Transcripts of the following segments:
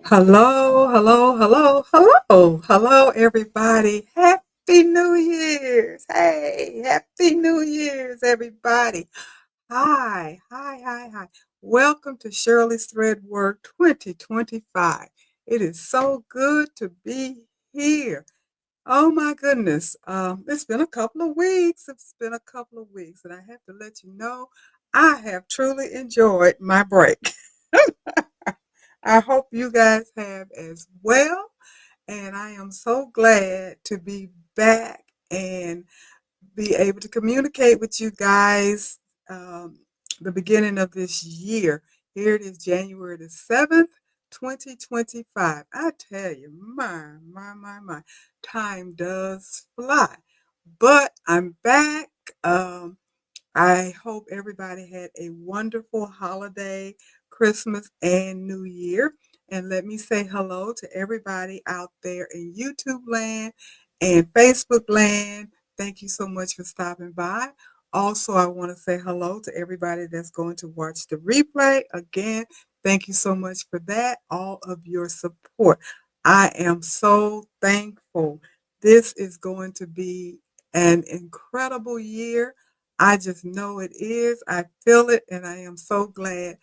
Hello, hello, hello, hello, hello, everybody. Happy New Year's. Hey, Happy New Year's, everybody. Hi. Welcome to Shirley's Threadwork 2025. It is so good to be here. Oh my goodness. It's been a couple of weeks. And I have to let you know I have truly enjoyed my break. I hope you guys have as well. And I am so glad to be back and be able to communicate with you guys um, the beginning of this year. Here it is, January the 7th, 2025. I tell you, my, time does fly. But I'm back. Um, I hope everybody had a wonderful holiday, Christmas, and New Year. And let me say hello to everybody out there in YouTube land and Facebook land. Thank you so much for stopping by. Also, I want to say hello to everybody that's going to watch the replay. Again, thank you so much for that, all of your support. I am so thankful. This is going to be an incredible year. I just know it is. I feel it, and I am so glad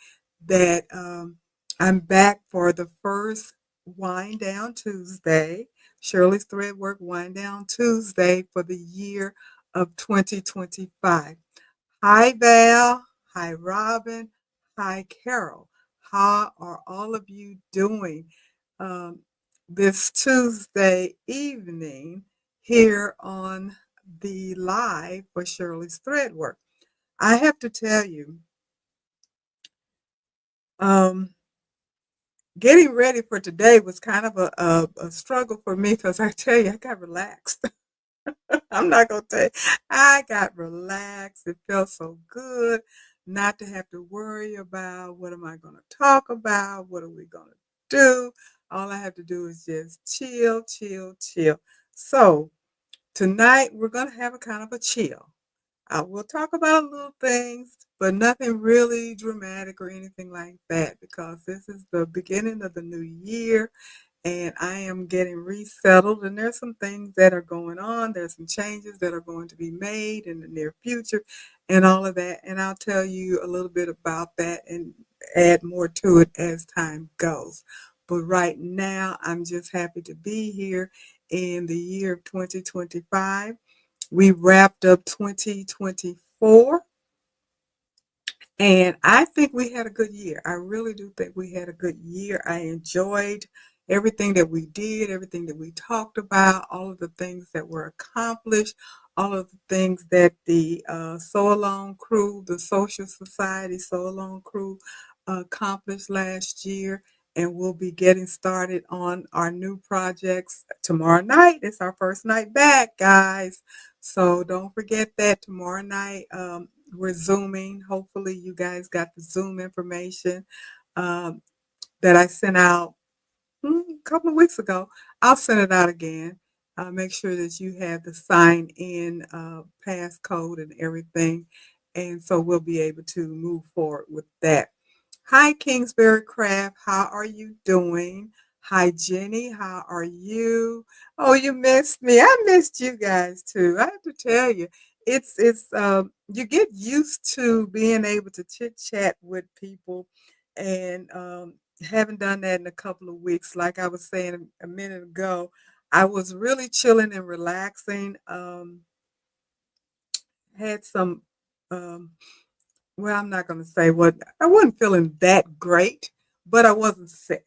that I'm back for the first Wind Down Tuesday, Shirley's Threadwork Wind Down Tuesday for the year of 2025. Hi, Val. Hi, Robin. Hi, Carol. How are all of you doing um, this Tuesday evening here on the live for Shirley's Threadwork? I have to tell you, um, getting ready for today was kind of a struggle for me because I tell you, I got relaxed. I'm not gonna tell you. I got relaxed. It felt so good not to have to worry about what am I gonna talk about, what are we gonna do. All I have to do is just chill, chill, chill. So tonight we're gonna have a kind of a chill. We'll talk about little things, but nothing really dramatic or anything like that because this is the beginning of the new year and I am getting resettled. And there's some things that are going on. There's some changes that are going to be made in the near future and all of that. And I'll tell you a little bit about that and add more to it as time goes. But right now, I'm just happy to be here in the year of 2025. We wrapped up 2024 and I think we had a good year. I really do think we had a good year. I enjoyed everything that we did, everything that we talked about, all of the things that were accomplished, all of the things that the Sew Along crew, the Social Society Sew Along crew accomplished last year. And we'll be getting started on our new projects tomorrow night. It's our first night back, guys. So don't forget that tomorrow night. We're Zooming. Hopefully, you guys got the Zoom information um, that I sent out a couple of weeks ago. I'll send it out again. Make sure that you have the sign in passcode and everything. And so we'll be able to move forward with that. Hi, Kingsbury Craft. How are you doing? Hi, Jenny. How are you? Oh, you missed me. I missed you guys too. I have to tell you, it's you get used to being able to chit chat with people, and haven't done that in a couple of weeks. Like I was saying a minute ago, I was really chilling and relaxing. Had some um, well, I'm not going to say what I wasn't feeling that great, but I wasn't sick.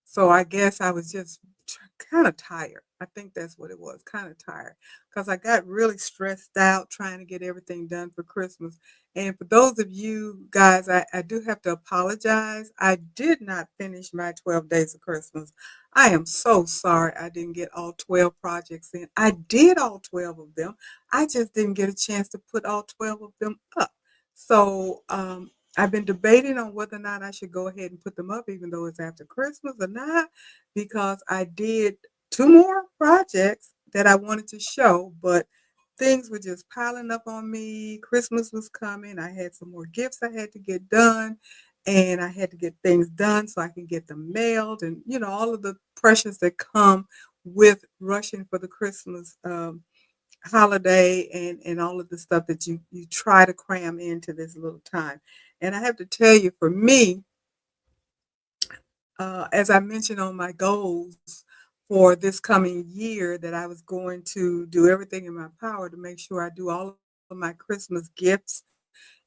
So I guess I was just kind of tired. I think that's what it was, kind of tired because I got really stressed out trying to get everything done for Christmas. And for those of you guys, I do have to apologize. I did not finish my 12 days of Christmas. I am so sorry I didn't get all 12 projects in. I did all 12 of them. I just didn't get a chance to put all 12 of them up. So I've been debating on whether or not I should go ahead and put them up, even though it's after Christmas or not, because I did two more projects that I wanted to show, but things were just piling up on me. Christmas was coming. I had some more gifts I had to get done. and I had to get things done so I can get them mailed, and all of the pressures that come with rushing for the Christmas holiday, and all of the stuff that you try to cram into this little time. And I have to tell you, for me, as I mentioned on my goals for this coming year, that I was going to do everything in my power to make sure I do all of my Christmas gifts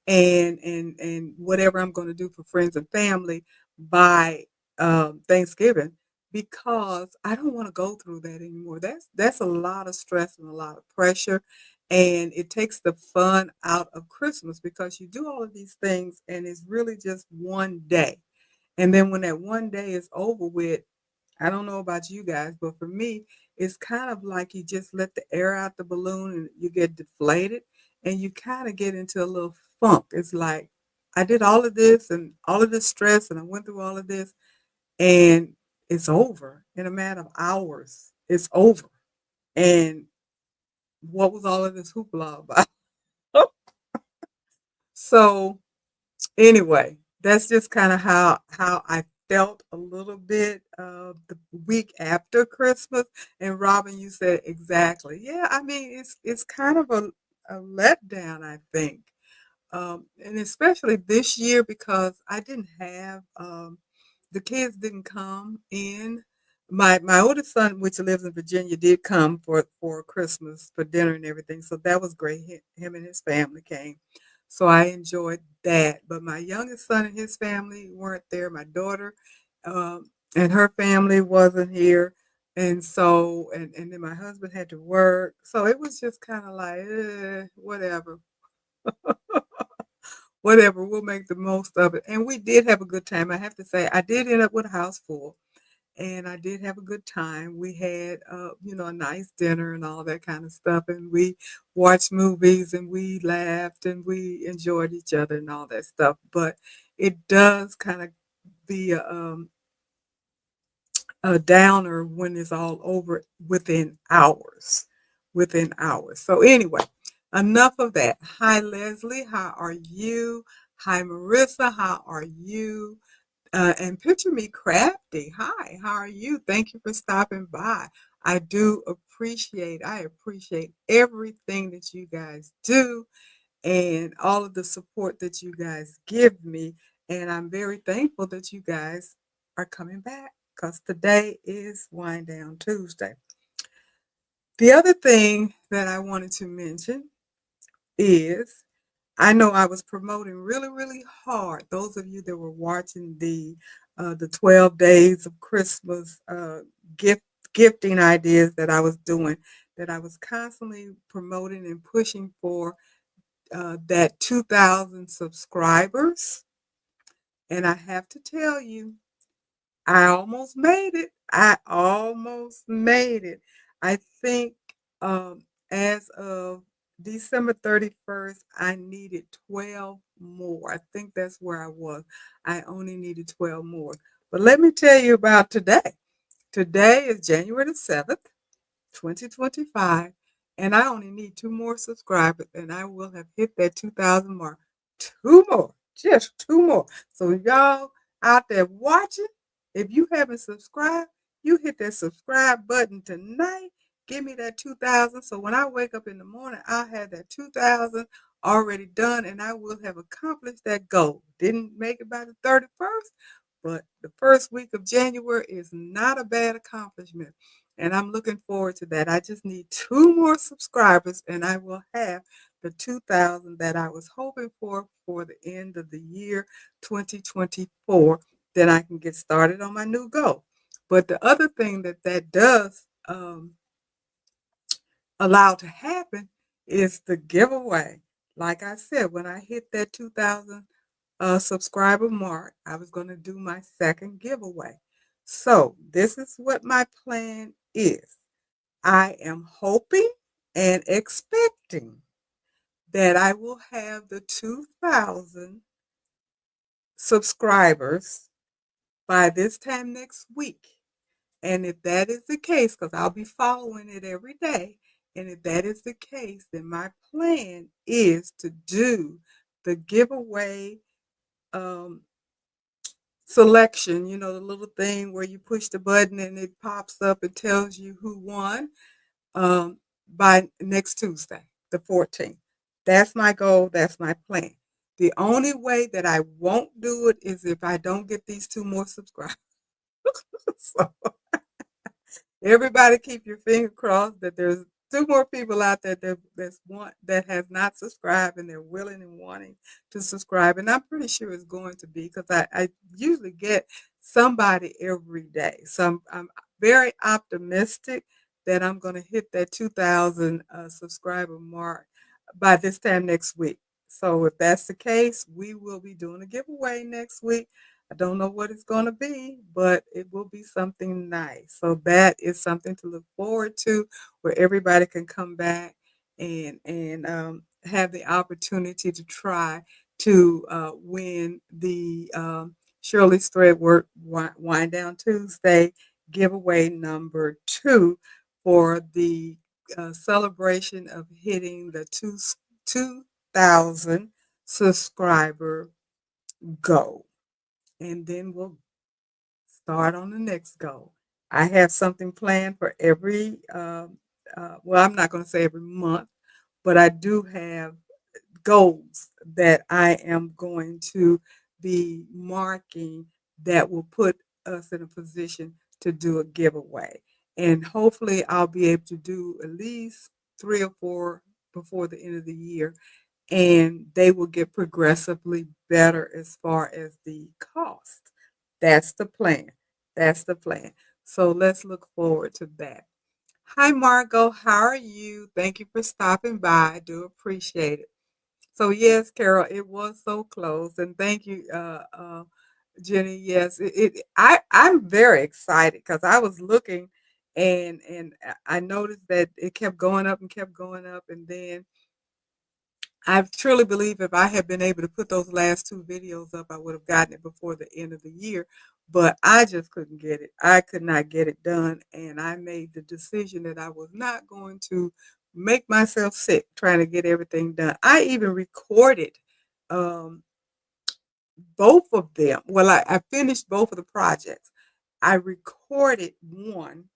and whatever I'm going to do for friends and family by Thanksgiving, because I don't want to go through that anymore. That's a lot of stress and a lot of pressure, and it takes the fun out of Christmas because you do all of these things and it's really just one day. And then when that one day is over with, I don't know about you guys, but for me, it's kind of like you just let the air out the balloon and you get deflated and you kind of get into a little funk. It's like, I did all of this and all of this stress and I went through all of this and it's over in a matter of hours. It's over. And what was all of this hoopla about? So anyway, that's just kind of how I felt a little bit the week after Christmas. And Robin, you said exactly. Yeah, I mean it's kind of a letdown, I think, and especially this year because I didn't have the kids didn't come in. My oldest son, which lives in Virginia, did come for Christmas for dinner and everything, so that was great. Him and his family came, so I enjoyed that. But my youngest son and his family weren't there. My daughter and her family wasn't here, and so and then my husband had to work, so it was just kind of like whatever. Whatever, we'll make the most of it. And we did have a good time. I have to say, I did end up with a house full, and I did have a good time. We had, a nice dinner and all that kind of stuff, and we watched movies and we laughed and we enjoyed each other and all that stuff. But it does kind of be a downer when it's all over within hours. Within hours. So anyway, enough of that. Hi Leslie, how are you? Hi Marissa, how are you? And picture me crafty. Hi, how are you? Thank you for stopping by. I appreciate everything that you guys do and all of the support that you guys give me. And I'm very thankful that you guys are coming back because today is Wind Down Tuesday. The other thing that I wanted to mention is I know I was promoting really, really hard. Those of you that were watching the 12 days of Christmas gift gifting ideas that I was doing, that I was constantly promoting and pushing for that 2,000 subscribers. And I have to tell you, I almost made it. I almost made it. I think as of December 31st, I needed 12 more. I think that's where I was. I only needed 12 more. But let me tell you about today. Today is January the 7th. 2025, and I only need two more subscribers, and I will have hit that 2,000 mark. Two more, just two more. So y'all out there watching, if you haven't subscribed, you hit that subscribe button tonight. Give me that 2,000. So when I wake up in the morning, I'll have that 2,000 already done, and I will have accomplished that goal. Didn't make it by the 31st, but the first week of January is not a bad accomplishment. And I'm looking forward to that. I just need two more subscribers and I will have the 2,000 that I was hoping for the end of the year 2024. Then I can get started on my new goal. But the other thing that does allow to happen is the giveaway. Like I said, when I hit that 2,000 subscriber mark, I was going to do my second giveaway. So this is what my plan is. I am hoping and expecting that I will have the 2,000 subscribers by this time next week. And if that is the case, because I'll be following it every day, and if that is the case, then my plan is to do the giveaway selection, the little thing where you push the button and it pops up and tells you who won um, by next Tuesday, the 14th. That's my goal. That's my plan. The only way that I won't do it is if I don't get these two more subscribers. So everybody keep your finger crossed that there's two more people out there that has not subscribed and they're willing and wanting to subscribe. And I'm pretty sure it's going to be because I usually get somebody every day. So I'm very optimistic that I'm going to hit that 2,000 subscriber mark by this time next week. So if that's the case, we will be doing a giveaway next week. I don't know what it's going to be, but it will be something nice. So that is something to look forward to, where everybody can come back and have the opportunity to try to win the Shirley's Threadwork Wind Down Tuesday giveaway number 2 for the celebration of hitting the 2,000 subscriber goal, and then we'll start on the next goal. I have something planned for every, well, I'm not going to say every month, but I do have goals that I am going to be marking that will put us in a position to do a giveaway. And hopefully, I'll be able to do at least 3 or 4 before the end of the year, and they will get progressively better as far as the cost. That's the plan. That's the plan. So let's look forward to that. Hi, Margot. How are you? Thank you for stopping by. I do appreciate it. So yes, Carol, it was so close, and thank you, Jenny. Yes, I'm very excited because I was looking, and I noticed that it kept going up and kept going up, and then I truly believe if I had been able to put those last 2 videos up, I would have gotten it before the end of the year, but I just couldn't get it. I could not get it done, and I made the decision that I was not going to make myself sick trying to get everything done. I even recorded um, both of them. Well, I finished both of the projects. I recorded one,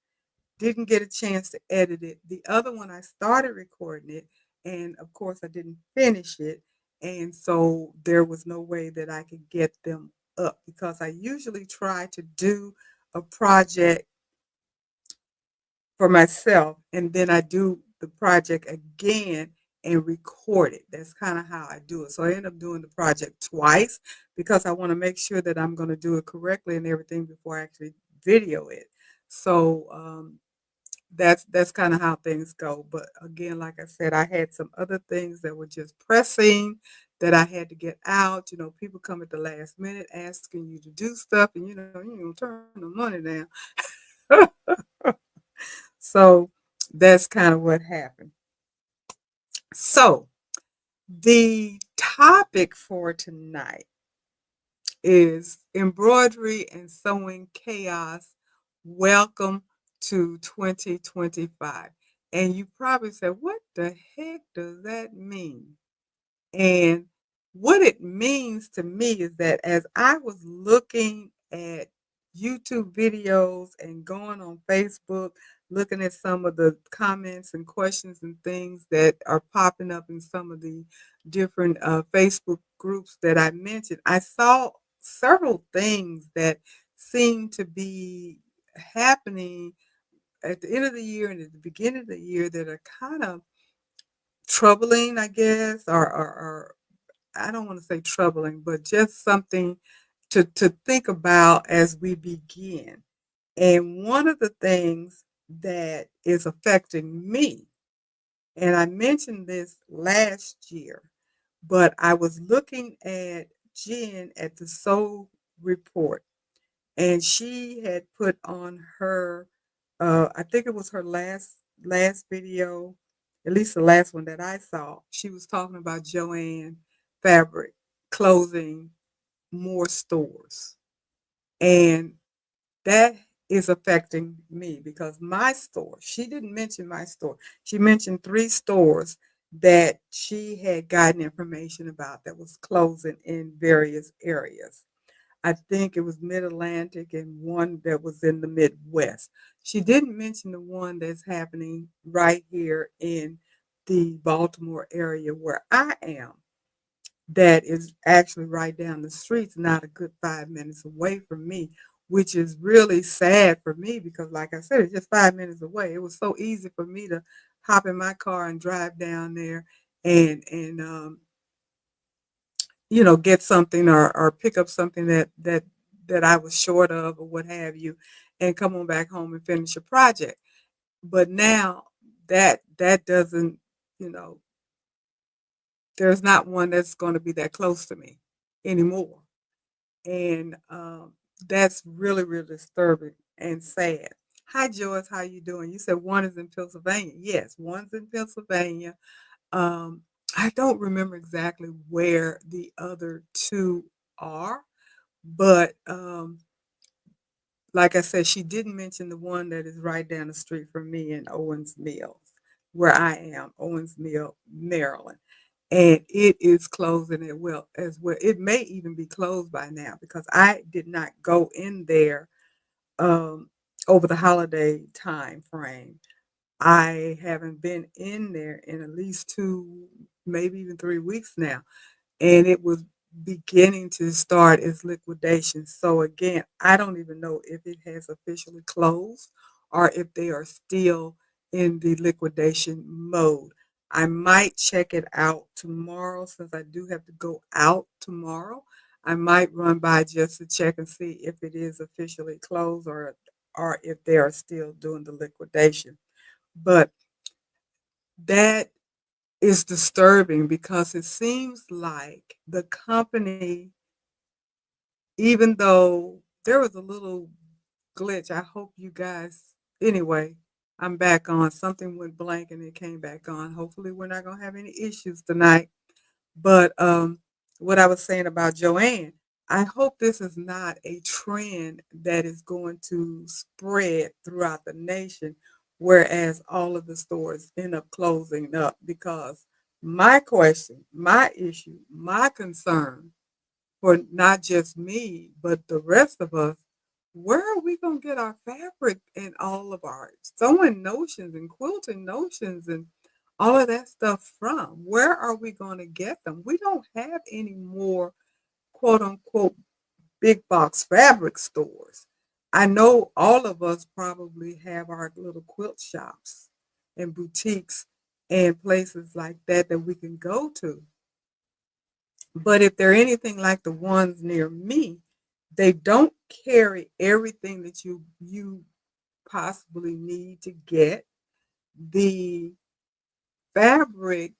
didn't get a chance to edit it. The other one, I started recording it, and of course, I didn't finish it. And so there was no way that I could get them up because I usually try to do a project for myself, and then I do the project again and record it. That's kind of how I do it. So I end up doing the project twice because I want to make sure that I'm going to do it correctly and everything before I actually video it. So that's kind of how things go. But again, like I said, I had some other things that were just pressing that I had to get out. People come at the last minute asking you to do stuff, and you don't turn the money down. So that's kind of what happened. So the topic for tonight is embroidery and sewing chaos. Welcome to 2025. And you probably said, what the heck does that mean? And what it means to me is that as I was looking at YouTube videos and going on Facebook, looking at some of the comments and questions and things that are popping up in some of the different Facebook groups that I mentioned, I saw several things that seem to be happening at the end of the year and at the beginning of the year that are kind of troubling, I guess, or I don't want to say troubling, but just something to think about as we begin. And one of the things that is affecting me, and I mentioned this last year, but I was looking at Jen at the Soul Report, and she had put on her, I think it was her last video, at least the last one that I saw. She was talking about JoAnns Fabric closing more stores, and that is affecting me because my store. She didn't mention my store. She mentioned 3 stores that she had gotten information about that was closing in various areas. I think it was Mid-Atlantic and one that was in the Midwest. She didn't mention the one that's happening right here in the Baltimore area where I am. That is actually right down the street, not a good 5 minutes away from me, which is really sad for me because, like I said, it's just 5 minutes away. It was so easy for me to hop in my car and drive down there and get something or pick up something that I was short of or what have you, and come on back home and finish a project. But now that doesn't, you know, there's not one that's going to be that close to me anymore. And that's really, really disturbing and sad. Hi, Joyce. How you doing? You said one is in Pennsylvania. Yes, one's in Pennsylvania. Um, I don't remember exactly where the other two are, but like I said, she didn't mention the one that is right down the street from me in Owens Mills, where I am, Owens Mill, Maryland. And it is closing as well. It may even be closed by now because I did not go in there um, over the holiday time frame. I haven't been in there in at least 2, maybe even 3 weeks now, and it was beginning to start its liquidation. So again, I don't even know if it has officially closed or if they are still in the liquidation mode. I might check it out tomorrow since I do have to go out tomorrow. I might run by just to check and see if it is officially closed or if they are still doing the liquidation. But that is disturbing because it seems like the company, even though there was a little glitch, I hope you guys, anyway, I'm back on. Something went blank and it came back on. Hopefully, we're not going to have any issues tonight. But what I was saying about JoAnn, I hope this is not a trend that is going to spread throughout the nation, whereas all of the stores end up closing up. Because my question, my issue, my concern for not just me, but the rest of us, where are we going to get our fabric and all of our sewing notions and quilting notions and all of that stuff from? Where are we going to get them? We don't have any more quote unquote big box fabric stores. I know all of us probably have our little quilt shops and boutiques and places like that that we can go to. But if they're anything like the ones near me, they don't carry everything that you possibly need to get. The fabric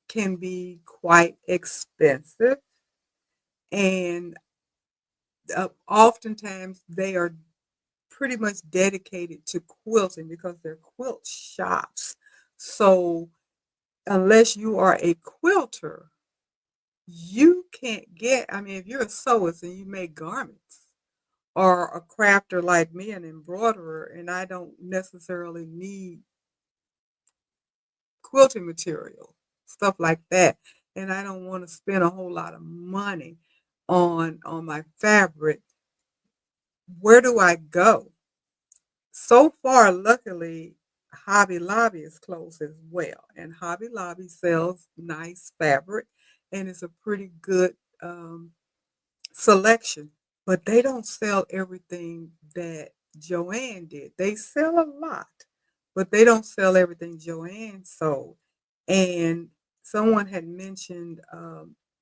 can be quite expensive, and oftentimes they are pretty much dedicated to quilting because they're quilt shops. So unless you are a quilter, you can't get, I mean, if you're a sewist and you make garments, or a crafter like me, an embroiderer, and I don't necessarily need quilting material, stuff like that, and I don't want to spend a whole lot of money on my fabric, where do I go? So far, luckily, Hobby Lobby is closed as well, and Hobby Lobby sells nice fabric, and it's a pretty good selection, but they don't sell everything that JoAnn did. They sell a lot, but they don't sell everything JoAnn sold. And someone had mentioned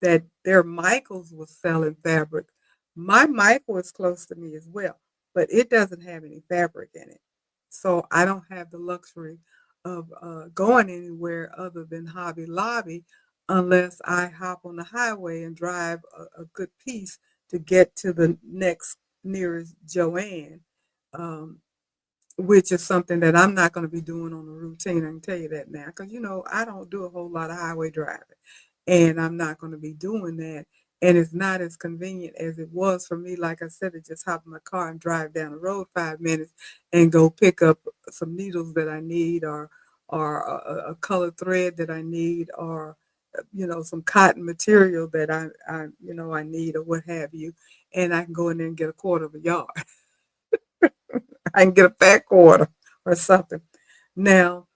that their Michaels was selling fabric. My Michael is close to me as well, but it doesn't have any fabric in it. So I don't have the luxury of going anywhere other than Hobby Lobby unless I hop on the highway and drive a good piece to get to the next nearest JoAnn, um, which is something that I'm not going to be doing on a routine. I can tell you that now, because I don't do a whole lot of highway driving, and I'm not going to be doing that. And it's not as convenient as it was for me. Like I said, to just hop in my car and drive down the road 5 minutes and go pick up some needles that I need, or a colored thread that I need, or some cotton material that I need or what have you, and I can go in there and get a quarter of a yard. I can get a fat quarter or something. Now,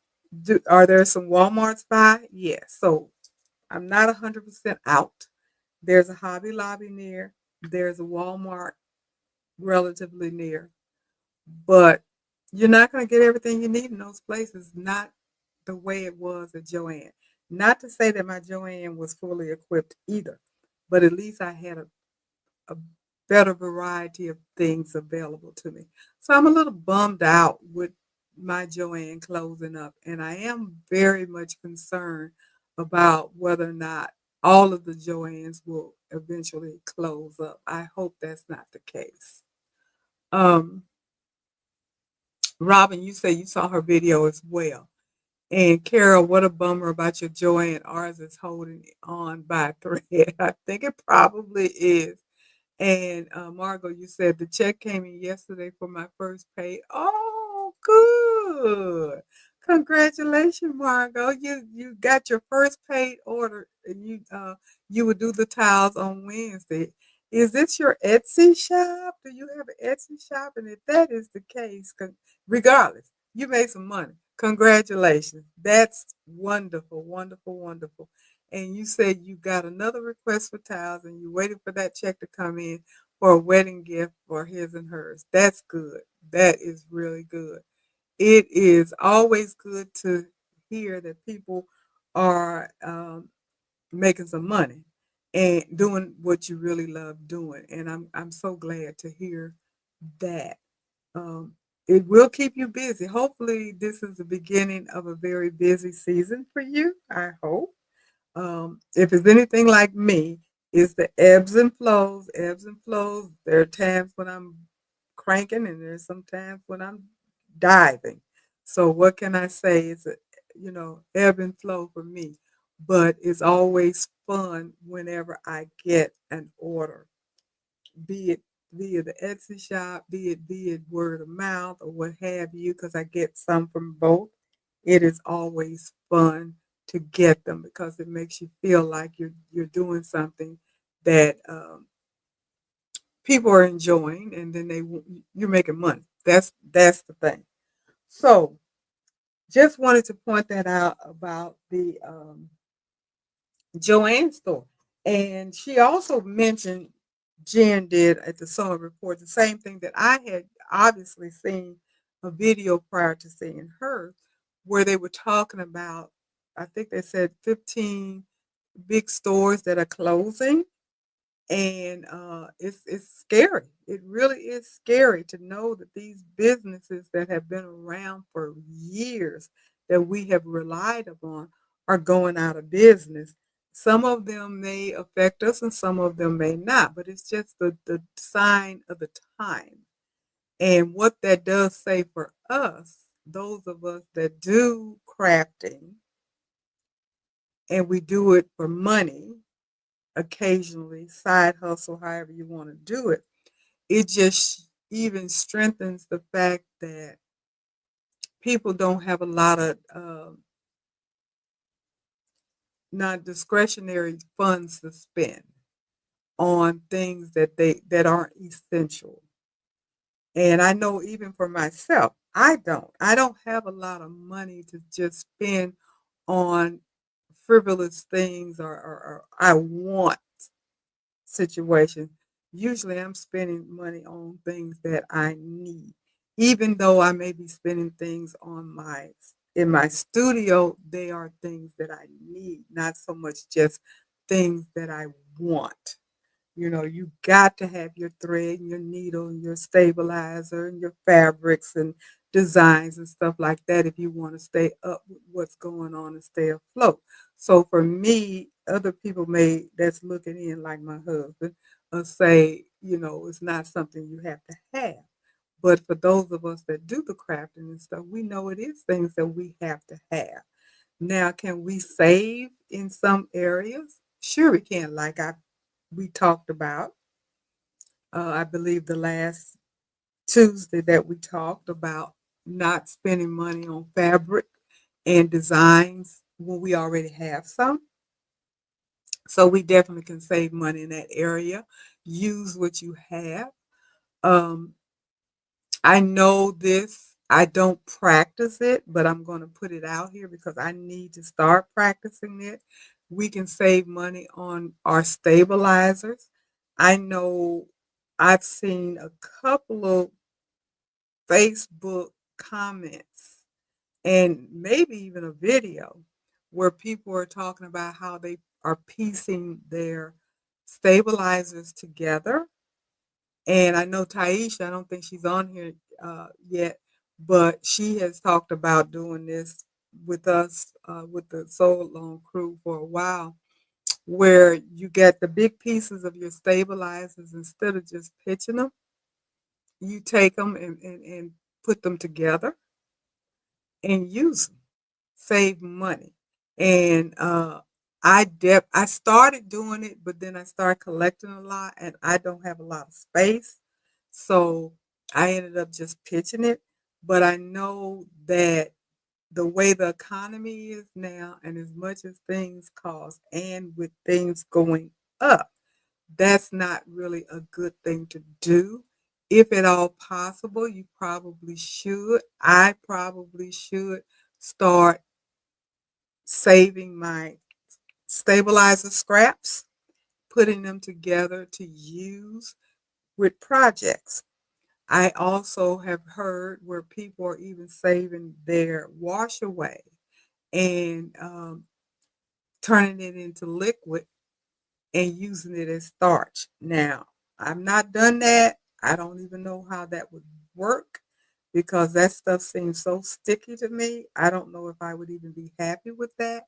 are there some Walmarts by? Yes. So I'm not 100% out. There's a Hobby Lobby near. There's a Walmart relatively near, but you're not going to get everything you need in those places. Not the way it was at JoAnn. Not to say that my JoAnn was fully equipped either, but at least I had a better variety of things available to me. So I'm a little bummed out with my JoAnn closing up, and I am very much concerned about whether or not all of the JoAnns will eventually close up. I hope that's not the case. Um, Robin, you say you saw her video as well. And Carol, what a bummer about your JoAnn. Ours is holding on by a thread. I think it probably is. And Margot, you said the check came in yesterday for my first pay. Oh, good. Congratulations, Margot. You got your first paid order, and you would do the tiles on Wednesday. Is this your Etsy shop? Do you have an Etsy shop? And if that is the case, regardless, you made some money. Congratulations. That's wonderful, wonderful, wonderful. And you said you got another request for towels and you waited for that check to come in for a wedding gift for his and hers. That's good. That is really good. It is always good to hear that people are making some money and doing what you really love doing. And I'm so glad to hear that. Um, it will keep you busy. Hopefully, this is the beginning of a very busy season for you. I hope. If it's anything like me, it's the ebbs and flows, ebbs and flows. There are times when I'm cranking, and there's some times when I'm diving. So what can I say? It's a ebb and flow for me, but it's always fun whenever I get an order, be it via the Etsy shop, be it word of mouth or what have you, because I get some from both. It is always fun to get them because it makes you feel like you're doing something that people are enjoying, and then you're making money. That's the thing. So just wanted to point that out about the JoAnn store. And she also mentioned Jen did at the summer report the same thing that I had obviously seen a video prior to seeing her, where they were talking about, I think they said 15 big stores that are closing, and it's scary. It really is scary to know that these businesses that have been around for years that we have relied upon are going out of business. Some of them may affect us and some of them may not, but it's just the sign of the time. And what that does say for us, those of us that do crafting and we do it for money, occasionally, side hustle, however you want to do it, it just even strengthens the fact that people don't have a lot of non-discretionary funds to spend on things that aren't essential. And I know even for myself, I don't have a lot of money to just spend on frivolous things or I want situation. Usually I'm spending money on things that I need. Even though I may be spending things on my in my studio, they are things that I need, not so much just things that I want. You got to have your thread and your needle and your stabilizer and your fabrics and designs and stuff like that if you want to stay up with what's going on and stay afloat. So for me, other people may that's looking in like my husband say, it's not something you have to have. But for those of us that do the crafting and stuff, we know it is things that we have to have. Now, can we save in some areas? Sure, we can. Like we talked about, I believe the last Tuesday that we talked about not spending money on fabric and designs when we already have some. So we definitely can save money in that area. Use what you have. Um, I know this. I don't practice it, but I'm going to put it out here because I need to start practicing it. We can save money on our stabilizers. I know I've seen a couple of Facebook comments and maybe even a video where people are talking about how they are piecing their stabilizers together. And I know Taisha, I don't think she's on here yet, but she has talked about doing this with us, with the Soul Loan crew for a while, where you get the big pieces of your stabilizers instead of just pitching them, you take them and put them together and use them, save money. And I started doing it, but then I started collecting a lot, and I don't have a lot of space, so I ended up just pitching it. But I know that the way the economy is now, and as much as things cost, and with things going up, that's not really a good thing to do. If at all possible, you probably should. I probably should start saving my stabilizer scraps, putting them together to use with projects. I also have heard where people are even saving their wash away and turning it into liquid and using it as starch. Now, I've not done that. I don't even know how that would work because that stuff seems so sticky to me. I don't know if I would even be happy with that.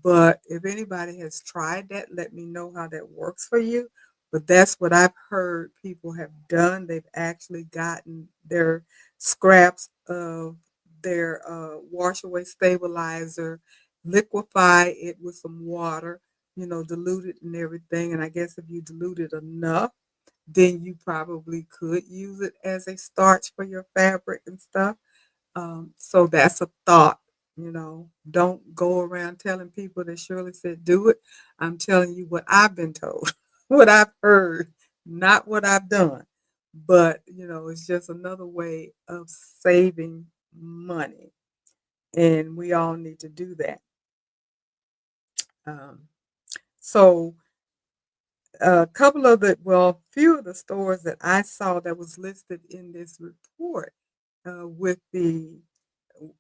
But if anybody has tried that, let me know how that works for you. But that's what I've heard people have done. They've actually gotten their scraps of their wash away stabilizer, liquefy it with some water, dilute it and everything. And I guess if you dilute it enough, then you probably could use it as a starch for your fabric and stuff. So that's a thought, Don't go around telling people that Shirley said do it. I'm telling you what I've been told, what I've heard, not what I've done. But, it's just another way of saving money. And we all need to do that. Um, so a couple of few of the stores that I saw that was listed in this report with the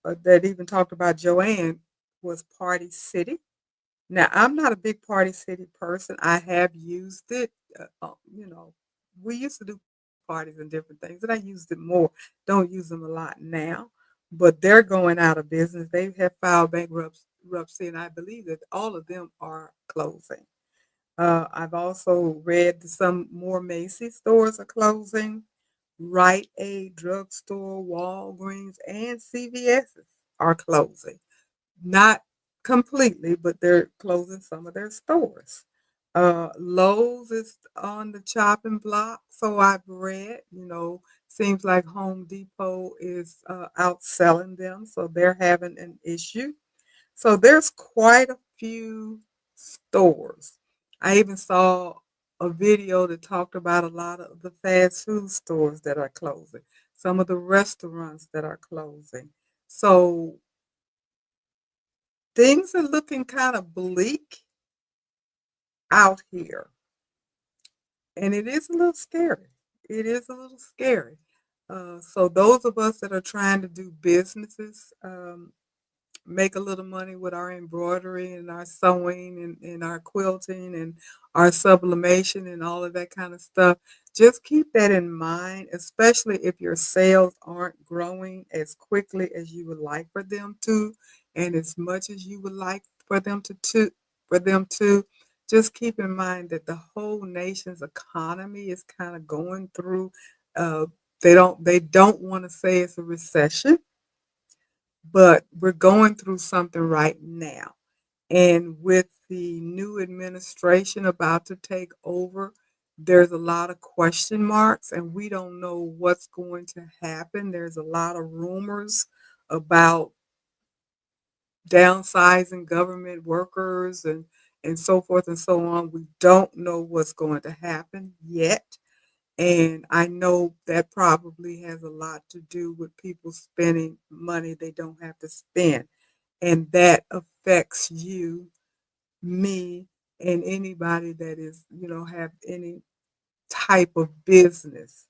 that even talked about JoAnn was Party City. Now, I'm not a big Party City person. I have used it. We used to do parties and different things, and I used it more. Don't use them a lot now, but they're going out of business. They have filed bankruptcy, and I believe that all of them are closing. I've also read that some more Macy's stores are closing. Rite Aid drugstore, Walgreens, and CVS are closing. Not completely, but they're closing some of their stores. Lowe's is on the chopping block, so I've read. Seems like Home Depot is outselling them, so they're having an issue. So there's quite a few stores. I even saw a video that talked about a lot of the fast food stores that are closing, some of the restaurants that are closing. So things are looking kind of bleak out here, and it is a little scary. It is a little scary. So those of us that are trying to do businesses, make a little money with our embroidery and our sewing and our quilting and our sublimation and all of that kind of stuff. Just keep that in mind, especially if your sales aren't growing as quickly as you would like for them to, and as much as you would like for them to. Just keep in mind that the whole nation's economy is kind of going through. Uh, they don't want to say it's a recession, but we're going through something right now. And with the new administration about to take over, there's a lot of question marks, and we don't know what's going to happen. There's a lot of rumors about downsizing government workers and and so forth and so on. We don't know what's going to happen yet. And I know that probably has a lot to do with people spending money they don't have to spend. And that affects you, me, and anybody that is, have any type of business.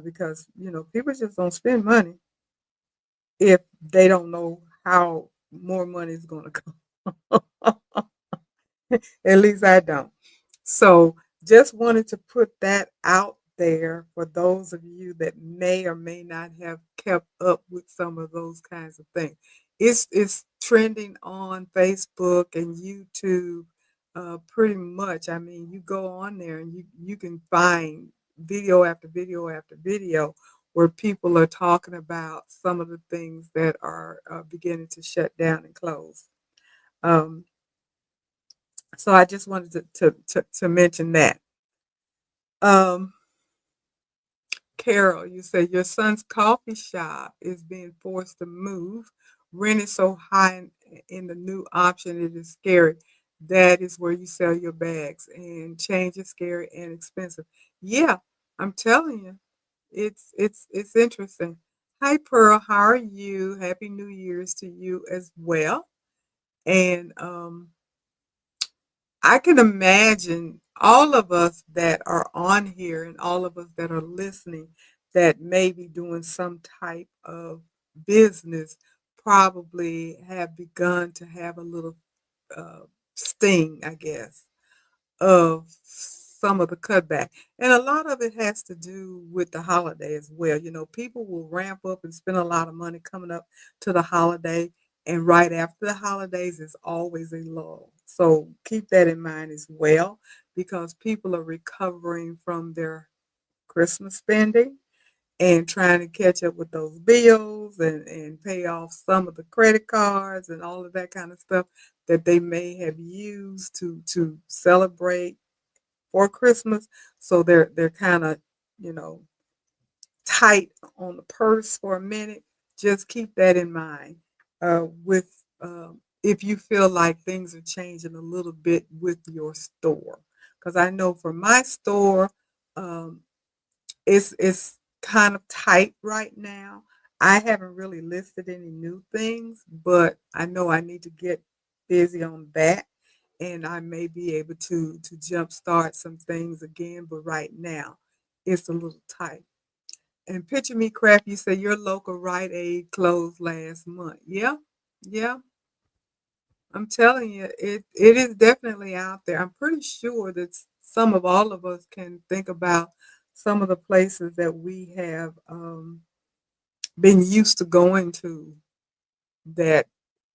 Because, people just don't spend money if they don't know how more money is going to come. At least I don't. So just wanted to put that out there for those of you that may or may not have kept up with some of those kinds of things. It's trending on Facebook and YouTube pretty much. I mean, you go on there and you can find video after video after video where people are talking about some of the things that are beginning to shut down and close. Um, so I just wanted to mention that. Um, Carol, you say your son's coffee shop is being forced to move. Rent is so high in the new option, it is scary. That is where you sell your bags, and change is scary and expensive. Yeah, I'm telling you, it's interesting. Hi, Pearl. How are you? Happy New Year's to you as well. And I can imagine all of us that are on here and all of us that are listening that may be doing some type of business probably have begun to have a little uh, sting, I guess, of some of the cutback. And a lot of it has to do with the holiday as well. People will ramp up and spend a lot of money coming up to the holiday, and right after the holidays is always a lull. So keep that in mind as well, because people are recovering from their Christmas spending and trying to catch up with those bills and pay off some of the credit cards and all of that kind of stuff that they may have used to celebrate for Christmas. So they're kind of, you know, tight on the purse for a minute. Just keep that in mind. With if you feel like things are changing a little bit with your store, because I know for my store, um, it's kind of tight right now. I haven't really listed any new things, but I know I need to get busy on that, and I may be able to jumpstart some things again. But right now, it's a little tight. And Picture Me Craft, you say your local Rite Aid closed last month. Yeah, yeah. I'm telling you, it is definitely out there. I'm pretty sure that some of all of us can think about some of the places that we have been used to going to that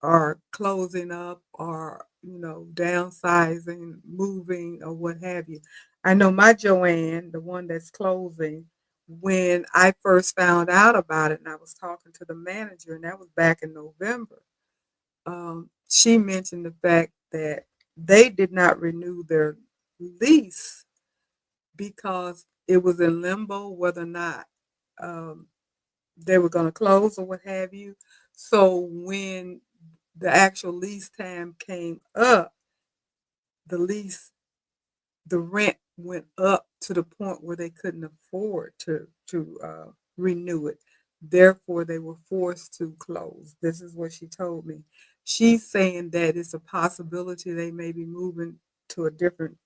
are closing up or downsizing, moving, or what have you. I know my JoAnn, the one that's closing, when I first found out about it, and I was talking to the manager, and that was back in November. She mentioned the fact that they did not renew their lease because it was in limbo whether or not um, they were going to close or what have you. So when the actual lease time came up, the lease, the rent went up to the point where they couldn't afford to renew it. Therefore, they were forced to close. This is what she told me. She's saying that it's a possibility they may be moving to a different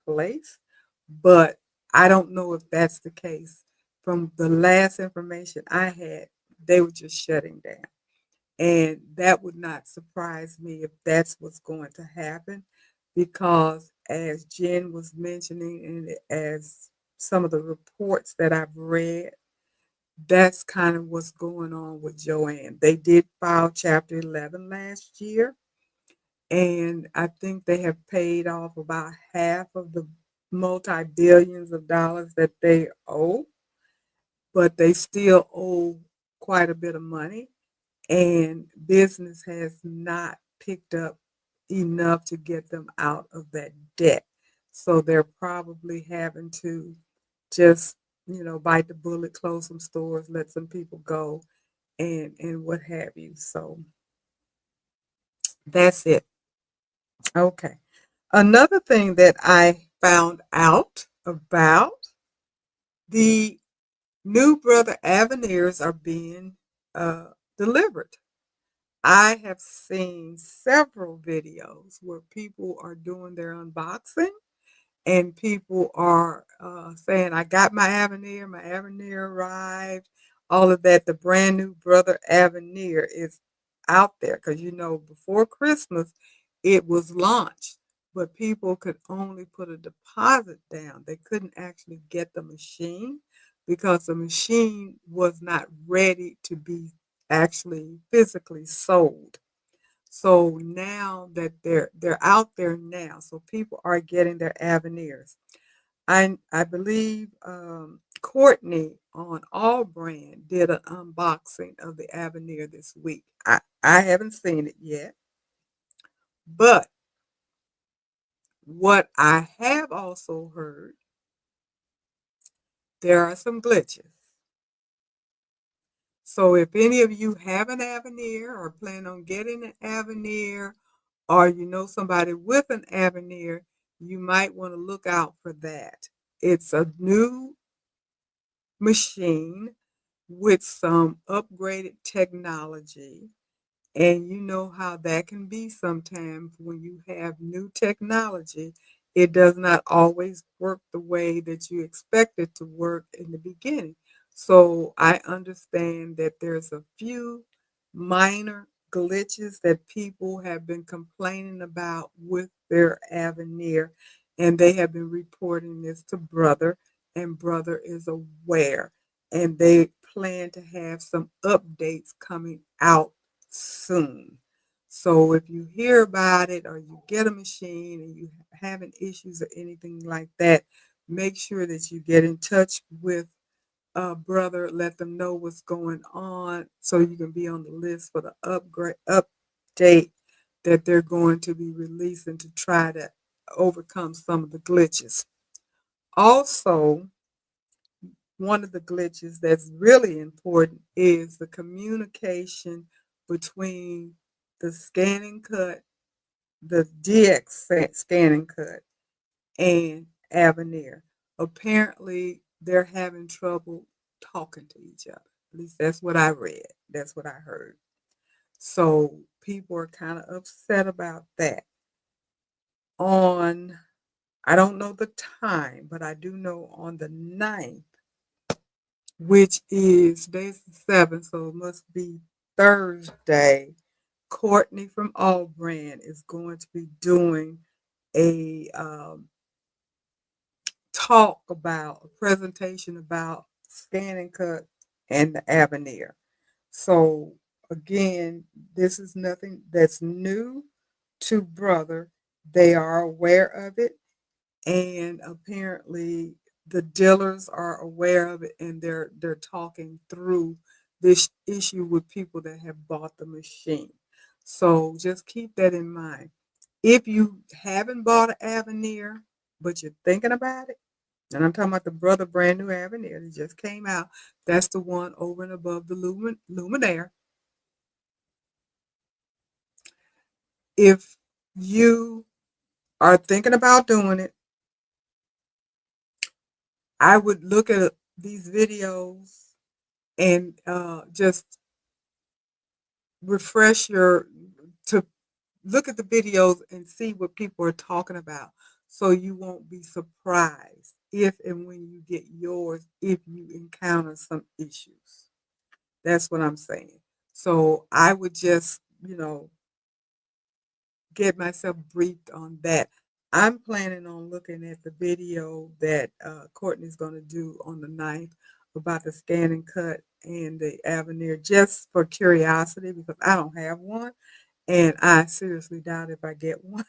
place, but I don't know if that's the case. From the last information I had, they were just shutting down. And that would not surprise me if that's what's going to happen, because as Jen was mentioning, and as some of the reports that I've read, that's kind of what's going on with JoAnn. They did file Chapter 11 last year, and I think they have paid off about half of the multi-billions of dollars that they owe, but they still owe quite a bit of money, and business has not picked up enough to get them out of that debt. So they're probably having to just, bite the bullet, close some stores, let some people go, and what have you. So that's it. Okay. Another thing that I found out about, the new brother Avenires are being delivered. I have seen several videos where people are doing their unboxing and people are saying, I got my Avenir arrived, all of that. The brand new Brother Avenir is out there because, before Christmas, it was launched, but people could only put a deposit down. They couldn't actually get the machine because the machine was not ready to be actually physically sold. So now that they're out there now, so people are getting their Avenires. I believe Courtney on All Brand did an unboxing of the Avenir this week. I haven't seen it yet, but what I have also heard, there are some glitches. So if any of you have an Avenir or plan on getting an Avenir, or you know somebody with an Avenir, you might want to look out for that. It's a new machine with some upgraded technology. And you know how that can be sometimes when you have new technology. It does not always work the way that you expect it to work in the beginning. So I understand that there's a few minor glitches that people have been complaining about with their Avenir, and they have been reporting this to Brother, and Brother is aware, and they plan to have some updates coming out soon. So if you hear about it or you get a machine and you having issues or anything like that, make sure that you get in touch with Brother, let them know what's going on so you can be on the list for the update that they're going to be releasing to try to overcome some of the glitches. Also, one of the glitches that's really important is the communication between the scanning cut, the DX scanning cut, and Avenir. Apparently, they're having trouble talking to each other. At least that's what I read. That's what I heard. So people are kind of upset about that. On, I don't know the time, but I do know on the 9th, which is today's the 7th, so it must be Thursday. Courtney from All Brand is going to be doing a talk about a presentation about scan and cut and the Avenir. So again, this is nothing that's new to Brother. They are aware of it, and apparently the dealers are aware of it, and they're talking through this issue with people that have bought the machine. So just keep that in mind. If you haven't bought an Avenir, but you're thinking about it, and I'm talking about the Brother brand new Avenir that just came out, that's the one over and above the Luminaire. If you are thinking about doing it, I would look at these videos and just refresh your to look at the videos and see what people are talking about so you won't be surprised if and when you get yours if you encounter some issues. That's what I'm saying. So I would just, get myself briefed on that. I'm planning on looking at the video that Courtney's going to do on the 9th about the scan and cut and the Avenir just for curiosity because I don't have one. And I seriously doubt if I get one.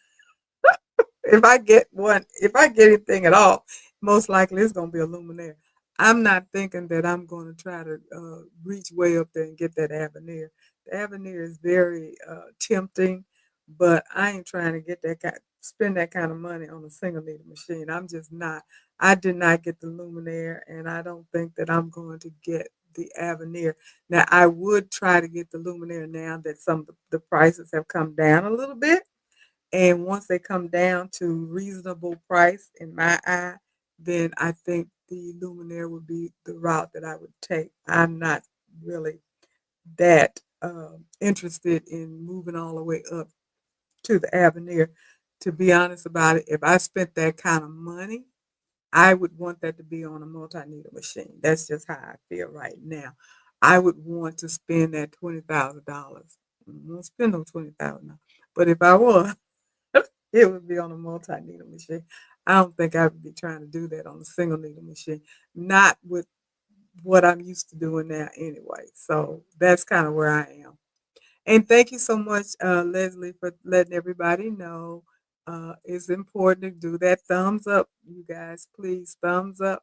If I get one, if I get anything at all, most likely it's going to be a Luminaire. I'm not thinking that I'm going to try to reach way up there and get that Avenir. The Avenir is very tempting, but I ain't trying to get spend that kind of money on a single needle machine. I'm just not. I did not get the Luminaire, and I don't think that I'm going to get the Avenir. Now, I would try to get the Luminaire now that some of the prices have come down a little bit And once they come down to reasonable price in my eye, then I think the luminaire would be the route that I would take. I'm not really that interested in moving all the way up to the Avenir. To be honest about it, if I spent that kind of money, I would want that to be on a multi-needle machine. That's just how I feel right now. I would want to spend that $20,000. I won't spend no $20,000, but if I was, it would be on a multi-needle machine. I don't think I would be trying to do that on a single needle machine. Not with what I'm used to doing now anyway. So that's kind of where I am. And thank you so much, Leslie, for letting everybody know. It's important to do that thumbs up, you guys. Please, thumbs up,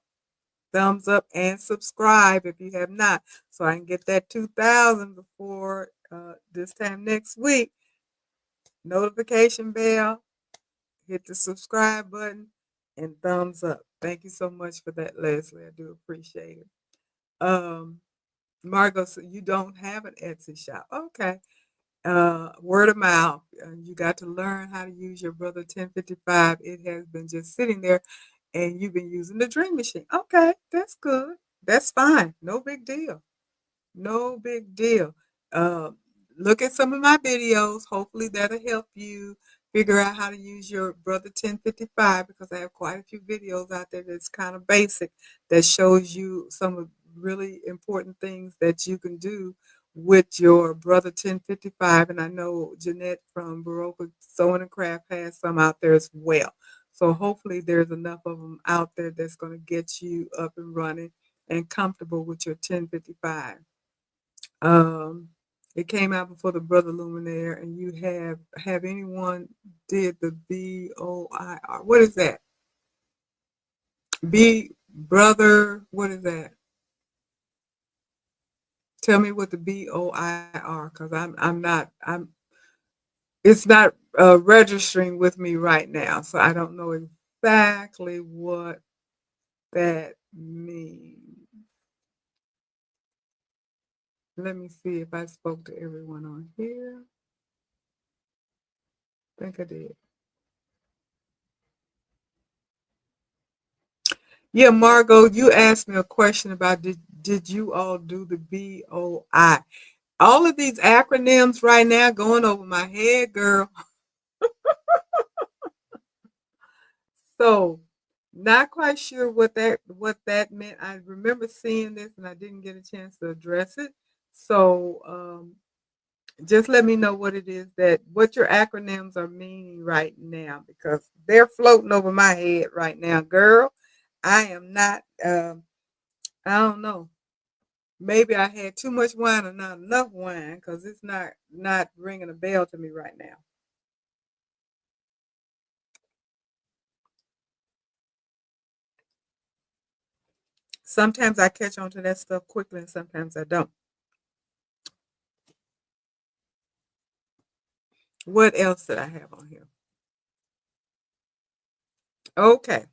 and subscribe if you have not, so I can get that 2,000 before this time next week. Notification bell, hit the subscribe button, and thumbs up. Thank you so much for that, Leslie. I do appreciate it. Um, Margot, so you don't have an Etsy shop. Okay. Word of mouth. You got to learn how to use your brother 1055. It has been just sitting there and you've been using the Dream Machine. Okay, that's good. That's fine. No big deal. No big deal. Uh, Look at some of my videos. Hopefully that'll help you figure out how to use your brother 1055 because I have quite a few videos out there that's kind of basic that shows you some of really important things that you can do with your brother 1055. And I know Jeanette from Baroka Sewing and Craft has some out there as well. So hopefully there's enough of them out there that's going to get you up and running and comfortable with your 1055. Um, it came out before the Brother Luminaire, and you have anyone did the BOIR? What is that? B brother. What is that? Tell me what the BOIR, because I'm not I'm it's not registering with me right now, so I don't know exactly what that means. Let me see if I spoke to everyone on here. I think I did. Yeah, Margot, you asked me a question about did you all do the BOI? All of these acronyms right now going over my head, girl. So not quite sure what that meant. I remember seeing this and I didn't get a chance to address it. So just let me know what it is that what your acronyms are meaning right now because they're floating over my head right now, girl. I am not. I don't know. Maybe I had too much wine or not enough wine because it's not ringing a bell to me right now. Sometimes I catch on to that stuff quickly and sometimes I don't. What else did I have on here? Okay.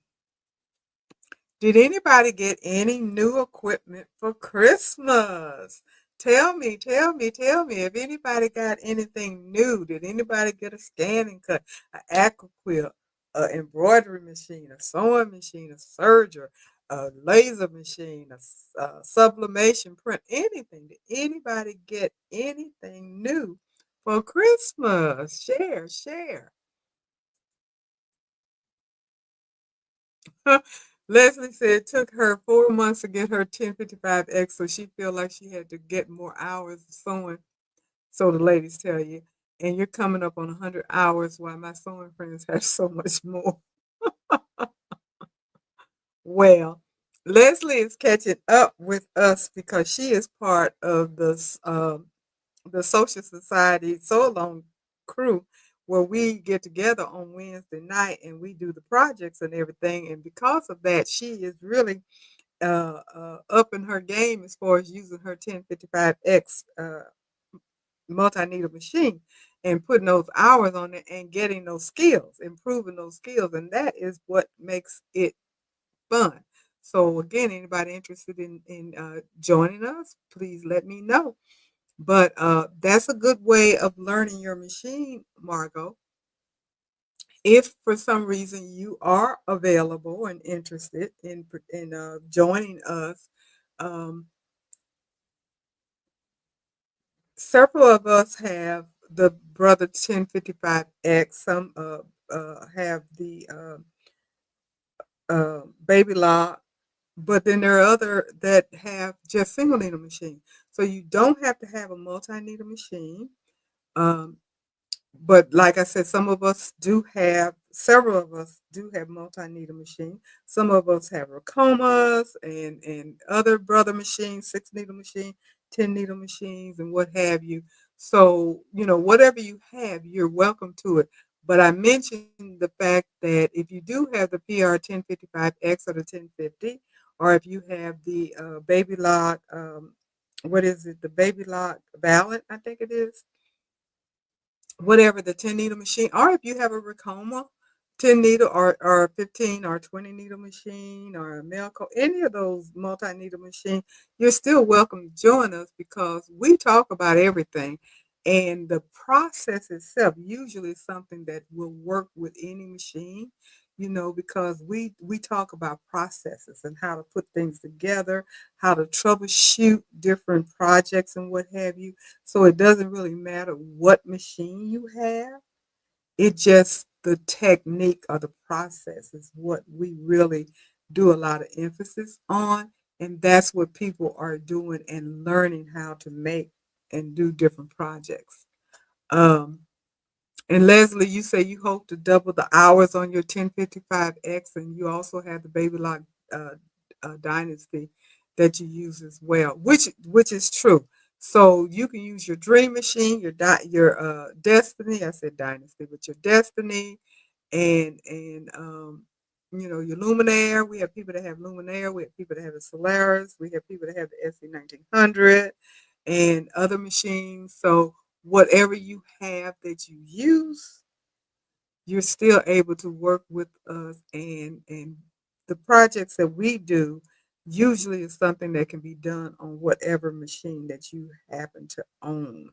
Did anybody get any new equipment for Christmas? Tell me if anybody got anything new. Did anybody get a scanning cut, an aquaquill, an embroidery machine, a sewing machine, a serger, a laser machine, a sublimation print, anything? Did anybody get anything new for Christmas? Share. Leslie said it took her 4 months to get her 1055X, so she feel like she had to get more hours of sewing. So the ladies tell you, and you're coming up on 100 hours while my sewing friends have so much more. Well, Leslie is catching up with us because she is part of the Social Society Sew Along crew where we get together on Wednesday night and we do the projects and everything. And because of that, she is really upping her game as far as using her 1055X multi-needle machine and putting those hours on it and getting those skills, improving those skills. And that is what makes it fun. So again, anybody interested in joining us, please let me know. But that's a good way of learning your machine, Margot. If for some reason you are available and interested in joining us, um, several of us have the Brother 1055X. Some have the Baby Lock, but then there are other that have just single needle machine. So you don't have to have a multi needle machine. Um, but like I said, several of us do have multi-needle machine. Some of us have Racomas and other brother machines, 6 needle machine, 10 needle machines, and what have you. So, whatever you have, you're welcome to it. But I mentioned the fact that if you do have the PR 1055X or the 1050, or if you have the Baby Lock, what is it? The Baby Lock Ballot, I think it is, whatever, the 10 needle machine, or if you have a Ricoma 10 needle or 15 or 20 needle machine or a Melco, any of those multi needle machine, you're still welcome to join us because we talk about everything. And the process itself usually is something that will work with any machine, because we talk about processes and how to put things together, how to troubleshoot different projects and what have you. So it doesn't really matter what machine you have. It just the technique or the process is what we really do a lot of emphasis on. And that's what people are doing and learning how to make and do different projects. Um, and Leslie, you say you hope to double the hours on your 1055X, and you also have the Baby Lock uh, Dynasty that you use as well, which is true. So you can use your Dream Machine, your Destiny. I said Dynasty, but your Destiny, and your Luminaire. We have people that have Luminaire. We have people that have the Solaris. We have people that have the SC 1900 and other machines. So whatever you have that you use, you're still able to work with us, and the projects that we do usually is something that can be done on whatever machine that you happen to own.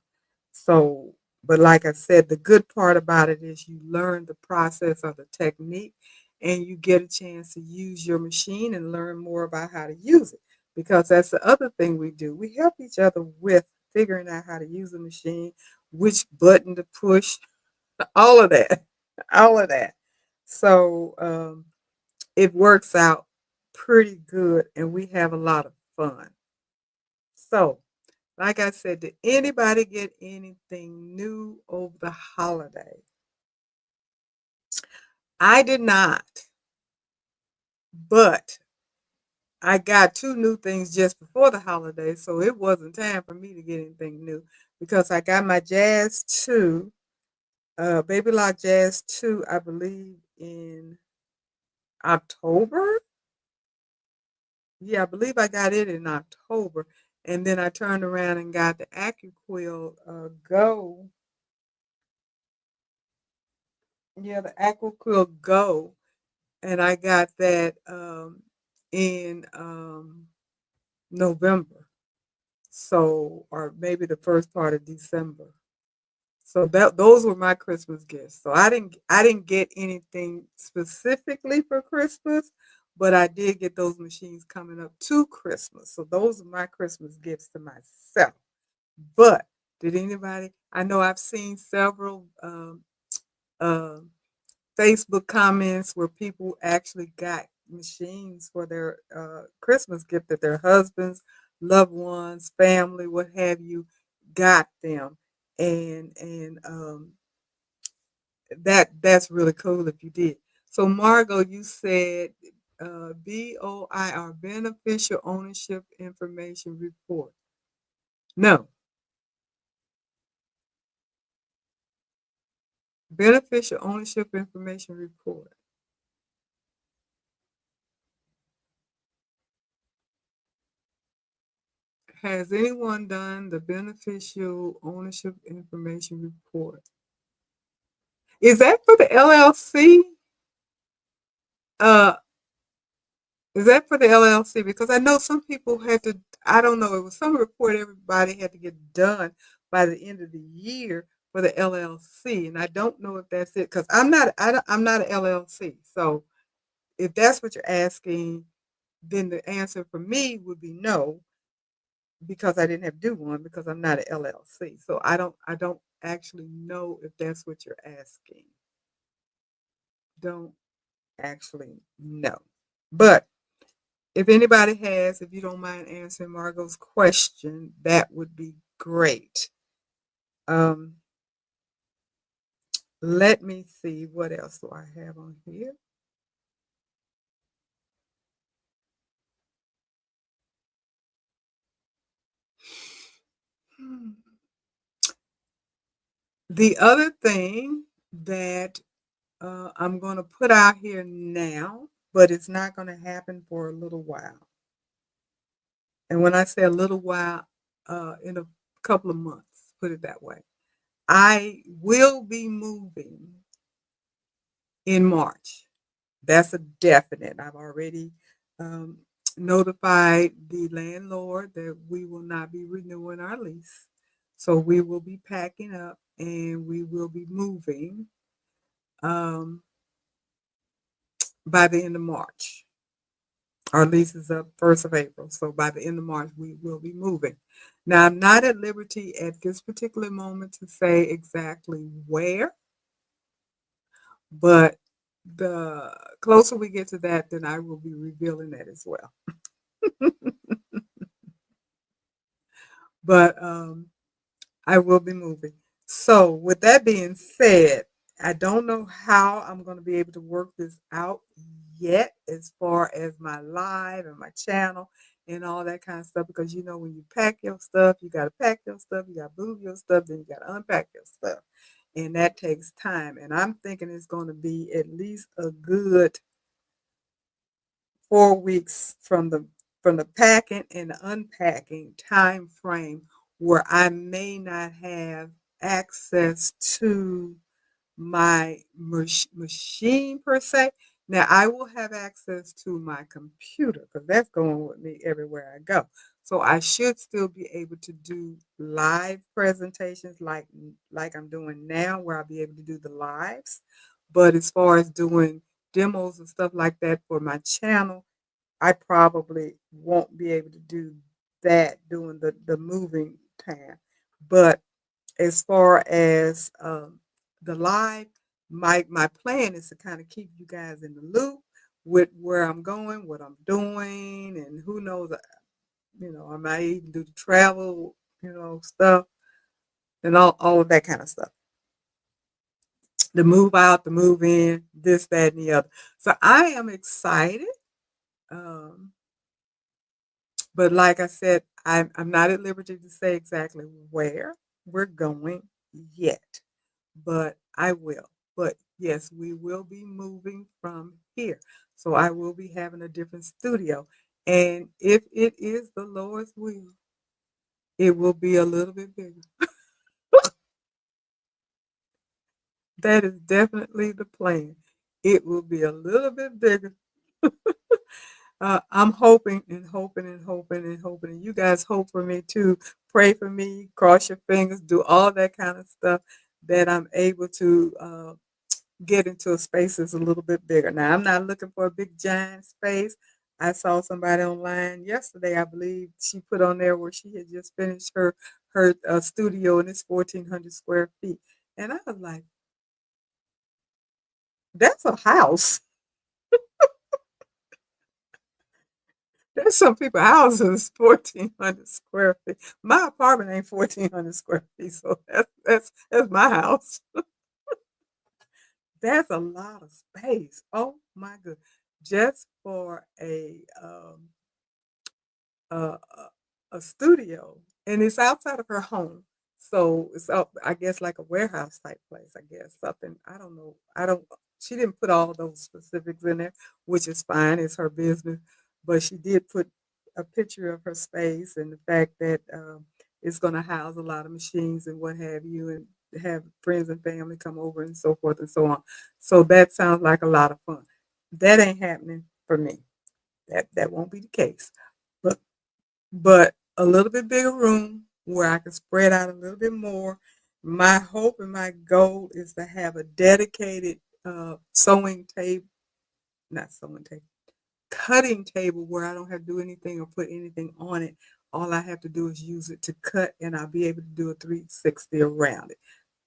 So, but like I said, the good part about it is you learn the process or the technique, and you get a chance to use your machine and learn more about how to use it. Because that's the other thing we do. We help each other with figuring out how to use a machine, which button to push, all of that, all of that. So it works out pretty good, and we have a lot of fun. So, like I said, did anybody get anything new over the holiday? I did not, but I got two new things just before the holiday, so it wasn't time for me to get anything new because I got my Jazz 2, Baby Lock Jazz 2, I believe in October. Yeah, I believe I got it in October. And then I turned around and got the AquaQuill Go. Yeah, the AquaQuill Go. And I got that in November. So, or maybe the first part of December. So that those were my Christmas gifts. So I didn't get anything specifically for Christmas, but I did get those machines coming up to Christmas. So those are my Christmas gifts to myself. But did anybody? I know I've seen several uh, Facebook comments where people actually got machines for their Christmas gift that their husbands, loved ones, family, what have you, got them, and that's really cool if you did. So Margot, you said BOIR, beneficial ownership information report. No, beneficial ownership information report. Has anyone done the beneficial ownership information report? Is that for the LLC? Uh, is that for the LLC? Because I know some people had to. I don't know. It was some report everybody had to get done by the end of the year for the LLC, and I don't know if that's it because I'm not an LLC. So if that's what you're asking, then the answer for me would be no because I didn't have to do one because I'm not an LLC. So I don't actually know if that's what you're asking. Don't actually know. But if anybody has, if you don't mind answering Margot's question, that would be great. Um, let me see what else do I have on here. Hmm. The other thing that I'm going to put out here now, but it's not going to happen for a little while. And when I say a little while, in a couple of months, put it that way. I will be moving in March. That's a definite. I've already um, notified the landlord that we will not be renewing our lease. So we will be packing up and we will be moving um, by the end of March. Our lease is up 1st of April. So by the end of March, we will be moving. Now, I'm not at liberty at this particular moment to say exactly where, but the closer we get to that, then I will be revealing that as well. But I will be moving. So, with that being said, I don't know how I'm going to be able to work this out yet as far as my live and my channel and all that kind of stuff because you know when you pack your stuff, you got to pack your stuff, you got to move your stuff, then you got to unpack your stuff. And that takes time. And I'm thinking it's going to be at least a good 4 weeks from the packing and the unpacking time frame where I may not have access to my machine per se. Now I will have access to my computer because that's going with me everywhere I go. So I should still be able to do live presentations like I'm doing now, where I'll be able to do the lives. But as far as doing demos and stuff like that for my channel, I probably won't be able to do that doing the moving time. But as far as the live, my plan is to kind of keep you guys in the loop with where I'm going, what I'm doing, and who knows, I might even do the travel, stuff and all of that kind of stuff. The move out, the move in, this, that, and the other. So I am excited. Um, But like I said, I'm not at liberty to say exactly where we're going yet, but I will. But yes, we will be moving from here. So I will be having a different studio. And if it is the Lord's will, it will be a little bit bigger. That is definitely the plan. It will be a little bit bigger. I'm hoping and hoping and hoping and hoping, and you guys hope for me too. Pray for me, cross your fingers, do all that kind of stuff that I'm able to get into a space that's a little bit bigger. Now, I'm not looking for a big giant space. I saw somebody online yesterday, I believe she put on there where she had just finished her studio and it's 1,400 square feet, and I was like, that's a house. There's some people houses 1,400 square feet. My apartment ain't 1,400 square feet, so that's my house. That's a lot of space. Oh my good, just for a a studio, and it's outside of her home. So it's up, I guess, like a warehouse type place. I guess something. I don't know. I don't. She didn't put all those specifics in there, which is fine. It's her business, but she did put a picture of her space and the fact that it's going to house a lot of machines and what have you, and have friends and family come over and so forth and so on. So that sounds like a lot of fun. That ain't happening for me. That won't be the case. But a little bit bigger room where I can spread out a little bit more My hope and my goal is to have a dedicated sewing table, not sewing table, cutting table where I don't have to do anything or put anything on it. All I have to do is use it to cut, and I'll be able to do a 360 around it.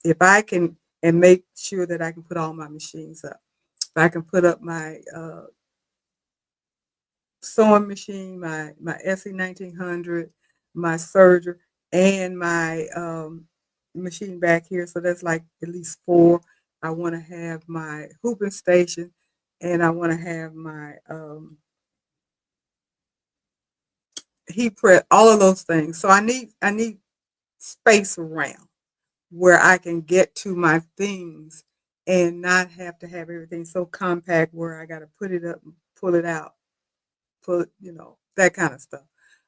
If I can, and make sure that I can put all my machines up. If I can put up my sewing machine, my Essie 1900, my serger, and my machine back here. So that's like at least four. I want to have my hooping station, and I want to have my heat press. All of those things. So I need space around where I can get to my things and not have to have everything so compact where I got to put it up and pull it out, put, that kind of stuff.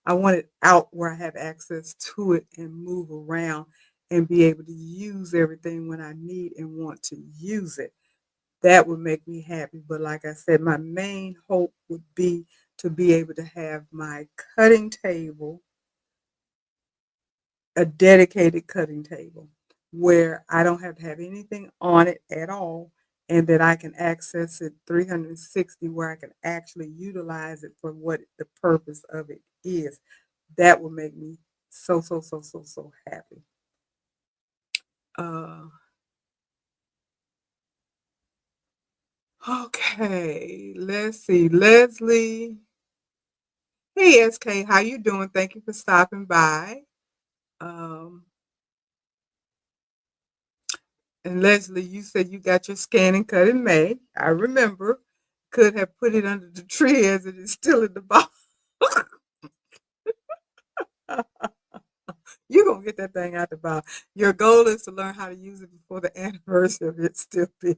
I want it out where I have access to it and move around and be able to use everything when I need and want to use it. That would make me happy. But like I said, my main hope would be to be able to have my cutting table, a dedicated cutting table where I don't have to have anything on it at all, and that I can access it 360 where I can actually utilize it for what the purpose of it is. That would make me so, so, so, so, so happy. Uh, okay, let's see. Leslie. Hey, SK, how you doing? Thank you for stopping by. Um, And Leslie, you said you got your scan and cut in May. I remember. Could have put it under the tree as it is still in the box. You're going to get that thing out the box. Your goal is to learn how to use it before the anniversary of it still being.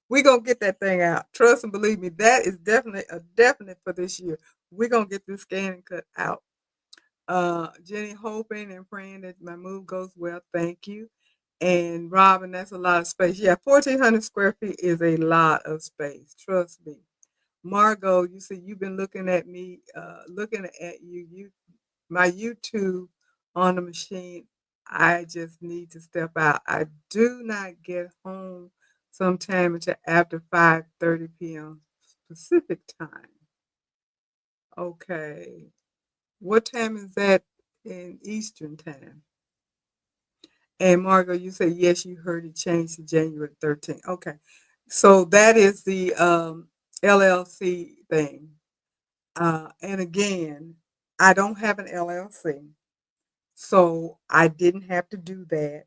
We're going to get that thing out. Trust and believe me, that is definitely a definite for this year. We're going to get this scan and cut out. Jenny, hoping and praying that my move goes well. Thank you. And Robin, that's a lot of space. Yeah, 1,400 square feet is a lot of space. Trust me. Margot, you said you've been looking at me, looking at you, my YouTube on the machine. I just need to step out. I do not get home sometime until after 5:30 p.m. Pacific time. Okay. What time is that in Eastern time? And Margot, you said yes, you heard it changed to January 13th. Okay. So that is the LLC thing. And again, I don't have an LLC. So I didn't have to do that,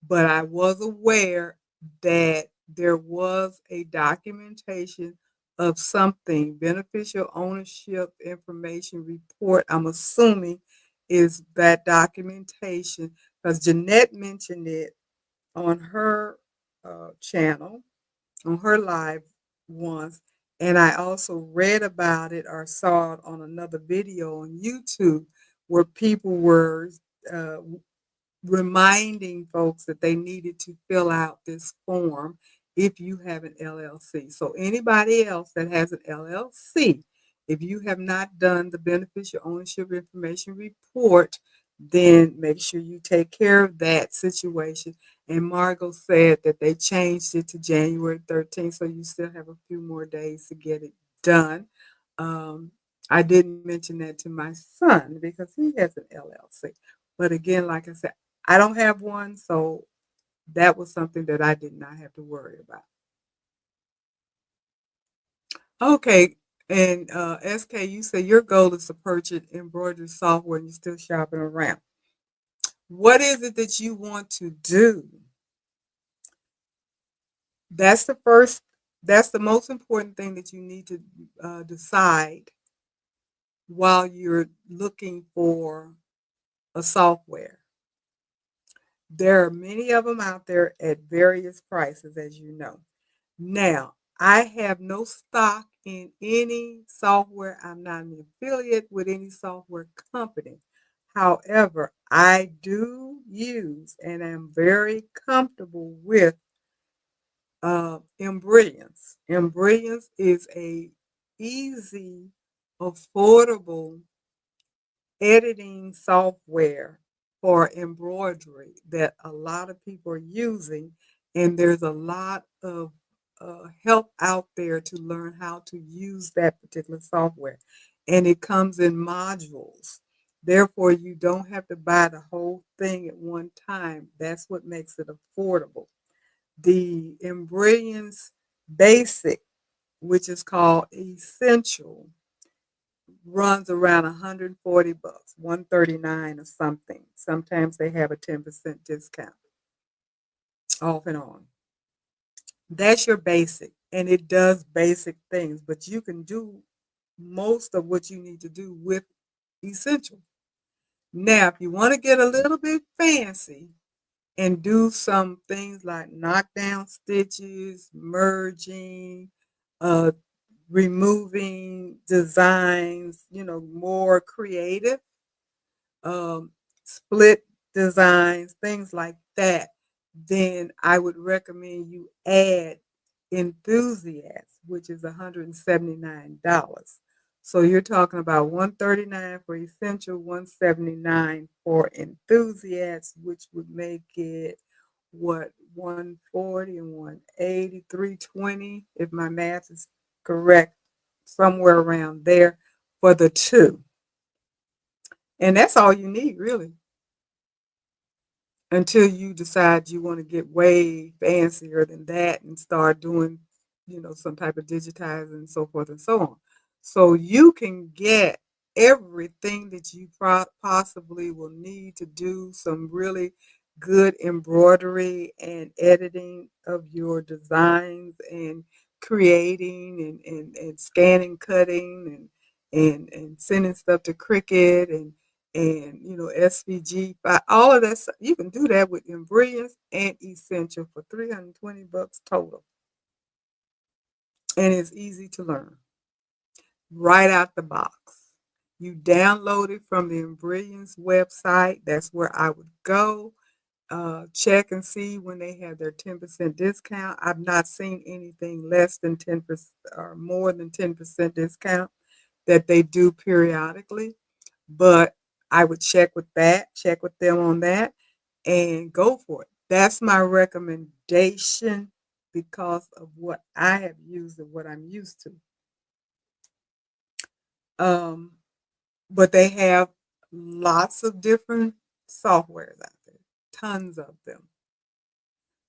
but I was aware that there was a documentation of something, beneficial ownership information report. I'm assuming is that documentation because Jeanette mentioned it on her channel, on her live once, and I also read about it or saw it on another video on YouTube where people were uh, reminding folks that they needed to fill out this form if you have an LLC. So anybody else that has an LLC, if you have not done the beneficial ownership information report, then make sure you take care of that situation. And Margot said that they changed it to January 13th, so you still have a few more days to get it done. Um, I didn't mention that to my son because he has an LLC. But again, like I said, I don't have one, so that was something that I did not have to worry about. Okay, and SK, you say your goal is to purchase embroidery software and you're still shopping around. What is it that you want to do? That's the first, that's the most important thing that you need to decide while you're looking for a software. There are many of them out there at various prices, as you know. Now, I have no stock in any software. I'm not an affiliate with any software company. However, I do use and am very comfortable with Embrilliance. Embrilliance is a easy, affordable editing software for embroidery that a lot of people are using, and there's a lot of help out there to learn how to use that particular software. And it comes in modules. Therefore, you don't have to buy the whole thing at one time. That's what makes it affordable. The Embroidery's Basic, which is called Essential, runs around 140 bucks, 139 or something. Sometimes they have a 10% discount off and on. That's your basic, and it does basic things, but you can do most of what you need to do with Essential. Now, if you want to get a little bit fancy and do some things like knockdown stitches, merging, uh, removing designs, more creative, split designs, things like that, then I would recommend you add Enthusiast, which is $179. So you're talking about $139 for Essential, $179 for Enthusiast, which would make it what 140 and 180, 320, if my math is correct, somewhere around there for the two. And that's all you need, really, until you decide you want to get way fancier than that and start doing, some type of digitizing and so forth and so on. So you can get everything that you possibly will need to do some really good embroidery and editing of your designs and creating and scanning, cutting and sending stuff to Cricut and SVG, all of that stuff. You can do that with Embroidery and Essential for 320 bucks total. And it's easy to learn right out the box. You download it from the Embroidery's website. That's where I would go. Check and see when they have their 10% discount. I've not seen anything less than 10% or more than 10% discount that they do periodically. But I would check with them on that and go for it. That's my recommendation because of what I have used and what I'm used to. Um, but they have lots of different softwares out there, tons of them.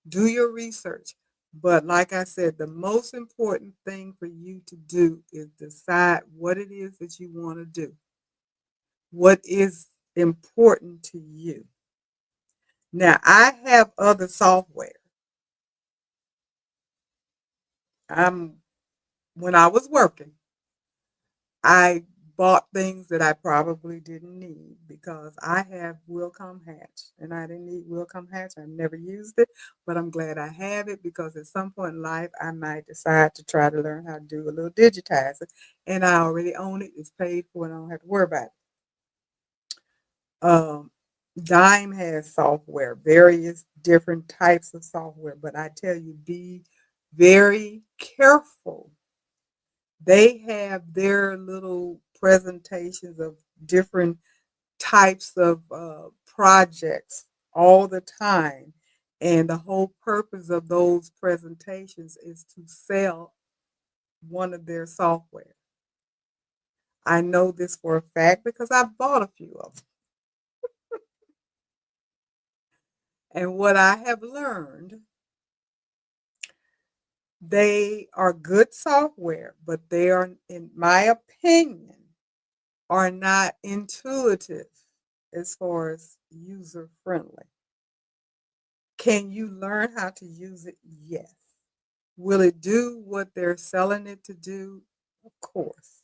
Do your research. But like I said, the most important thing for you to do is decide what it is that you want to do. What is important to you? Now, I have other software. When I was working, I bought things that I probably didn't need because I have Wilcom Hatch and I didn't need Wilcom Hatch. I've never used it, but I'm glad I have it because at some point in life I might decide to try to learn how to do a little digitizing, and I already own it. It's paid for and I don't have to worry about it. Um, Dime has software, various different types of software, but I tell you, be very careful. They have their little presentations of different types of projects all the time. And the whole purpose of those presentations is to sell one of their software. I know this for a fact because I've bought a few of them. And what I have learned, they are good software, but they are, in my opinion, are not intuitive as far as user friendly. Can you learn how to use it? Yes. Will it do what they're selling it to do? Of course.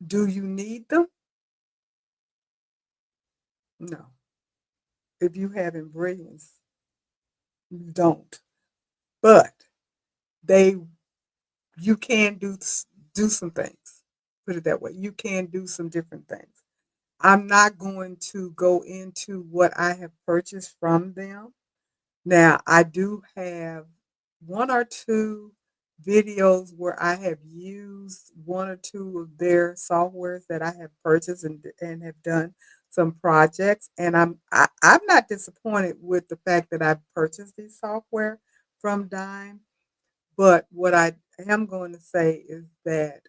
Do you need them? No. If you have Embroidery, you don't. But they you can do some things. Put it that way. You can do some different things. I'm not going to go into what I have purchased from them. Now, I do have one or two videos where I have used one or two of their softwares that I have purchased and have done some projects, and I'm not disappointed with the fact that I've purchased these software from Dime. But what I am going to say is that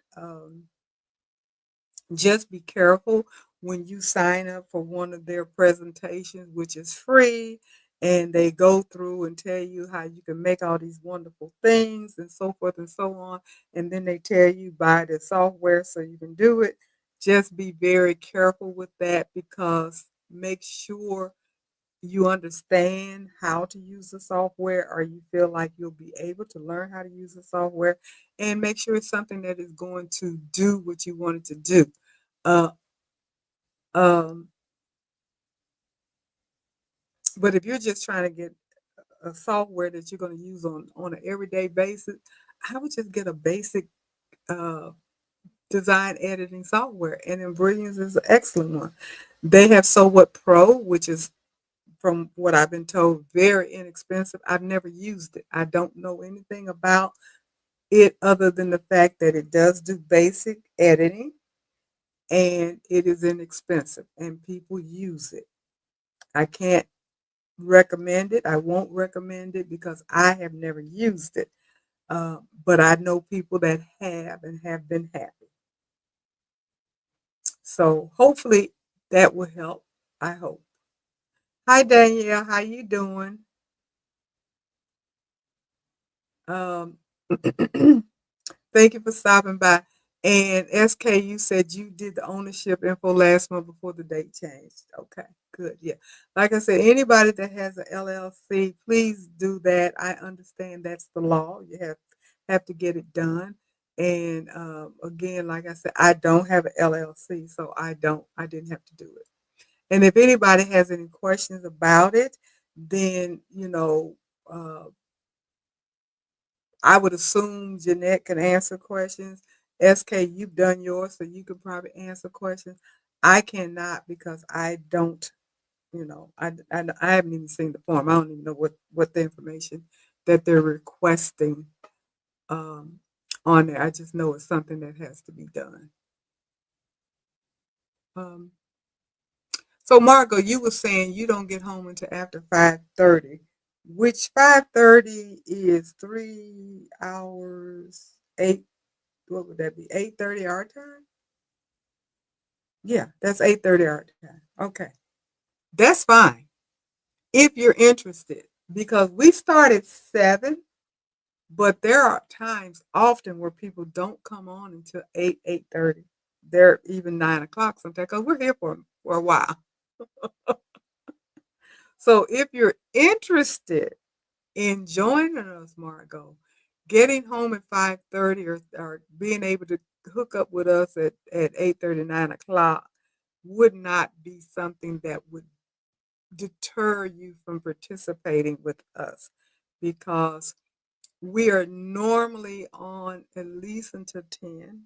just be careful when you sign up for one of their presentations, which is free, and they go through and tell you how you can make all these wonderful things and so forth and so on. And then they tell you buy the software so you can do it. Just be very careful with that, because make sure you understand how to use the software, or you feel like you'll be able to learn how to use the software, and make sure it's something that is going to do what you want it to do. Uh, um, but if you're just trying to get a software that you're going to use on an everyday basis, I would just get a basic uh, design editing software, and Embroidery is an excellent one. They have So What Pro, which is, from what I've been told, very inexpensive. I've never used it. I don't know anything about it other than the fact that it does do basic editing, and it is inexpensive and people use it. I can't recommend it. I won't recommend it because I have never used it. But I know people that have and have been happy. So hopefully that will help. I hope. Hi Danielle, how you doing? Um, Thank you for stopping by. And SK, you said you did the ownership info last month before the date changed. Okay, good. Yeah. Like I said, anybody that has an LLC, please do that. I understand that's the law. You have to get it done. And again, like I said, I don't have an LLC, so I didn't have to do it. And if anybody has any questions about it, then uh, I would assume Jeanette can answer questions. SK, you've done yours, so you can probably answer questions. I cannot, because I don't, I haven't even seen the form. I don't even know what the information that they're requesting um, on there. I just know it's something that has to be done. Um, so, Margot, you were saying you don't get home until after 5:30, which 5:30 is 3 hours, what would that be? 8:30 our time? Yeah, that's 8:30 our time. Okay. That's fine if you're interested, because we start at 7, but there are times often where people don't come on until 8:30. They're even 9 o'clock sometimes, because we're here for a while. So if you're interested in joining us, Margot, getting home at 5:30, or being able to hook up with us at 8:30, 9 o'clock would not be something that would deter you from participating with us, because we are normally on at least until 10,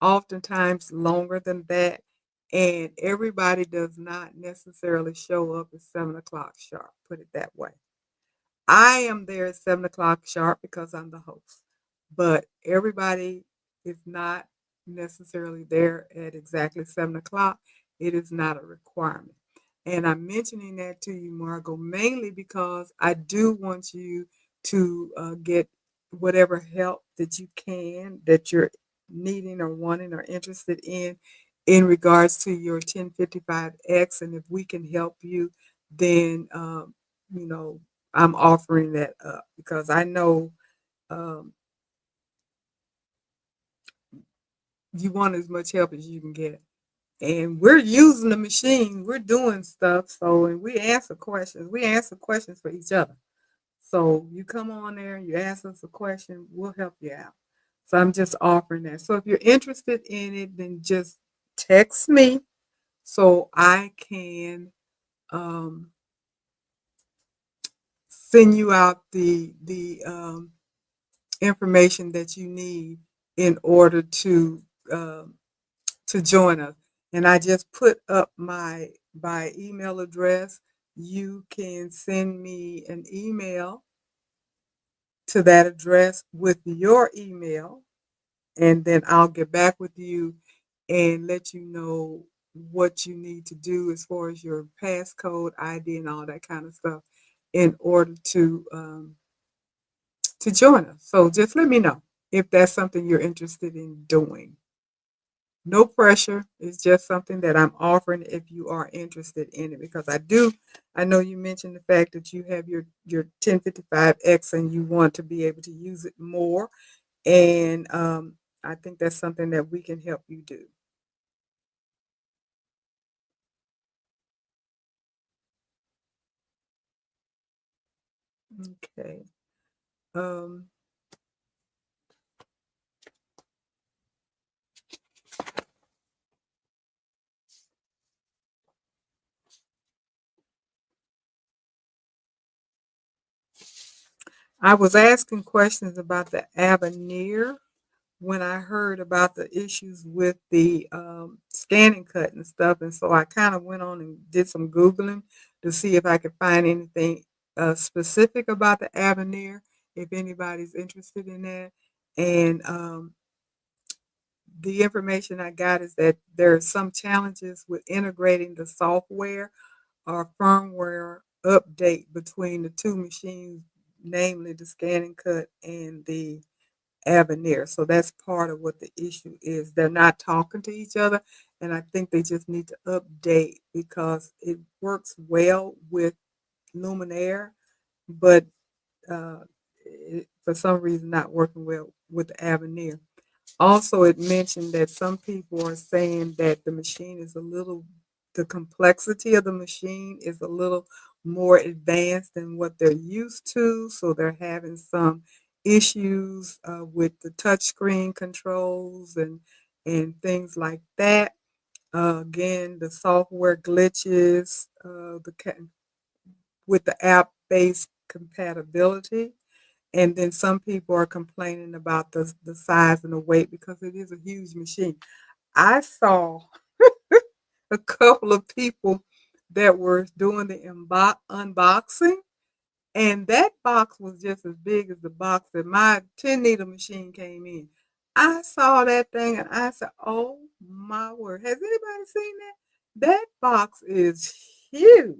oftentimes longer than that. And everybody does not necessarily show up at 7 o'clock sharp, put it that way. I am there at 7 o'clock sharp because I'm the host, but everybody is not necessarily there at exactly 7 o'clock. It is not a requirement. And I'm mentioning that to you, Margot, mainly because I do want you to get whatever help that you can, that you're needing or wanting or interested in regards to your 1055X. And if we can help you, then, you know, I'm offering that up, because I know um, you want as much help as you can get. And we're using the machine, we're doing stuff. So, and we answer questions. We answer questions for each other. So you come on there, you ask us a question, we'll help you out. So I'm just offering that. So if you're interested in it, then just text me so I can um, send you out the information that you need in order um, to join us. And I just put up my email address. You can send me an email to that address with your email, and then I'll get back with you and let you know what you need to do as far as your passcode, ID, and all that kind of stuff in order to join us. So just let me know if that's something you're interested in doing. No pressure. It's just something that I'm offering if you are interested in it because I know you mentioned the fact that you have your 1055X and you want to be able to use it more. And I think that's something that we can help you do. Okay. Um, I was asking questions about the Avenir when I heard about the issues with the scanning cut and stuff. And so I kind of went on and did some Googling to see if I could find anything specific about the Avenir, if anybody's interested in that. And the information I got is that there are some challenges with integrating the software or firmware update between the two machines, namely the scanning cut and the Avenir. So that's part of what the issue is. They're not talking to each other, and I think they just need to update because it works well with Luminaire, but for some reason not working well with the Avenir. Also, it mentioned that some people are saying that the complexity of the machine is a little more advanced than what they're used to. So they're having some issues with the touchscreen controls and things like that. Again, the software glitches, with the app-based compatibility. And then some people are complaining about the size and the weight because it is a huge machine. I saw a couple of people that were doing the unboxing, and that box was just as big as the box that my 10 needle machine came in. I saw that thing and I said, oh my word. Has anybody seen that? That box is huge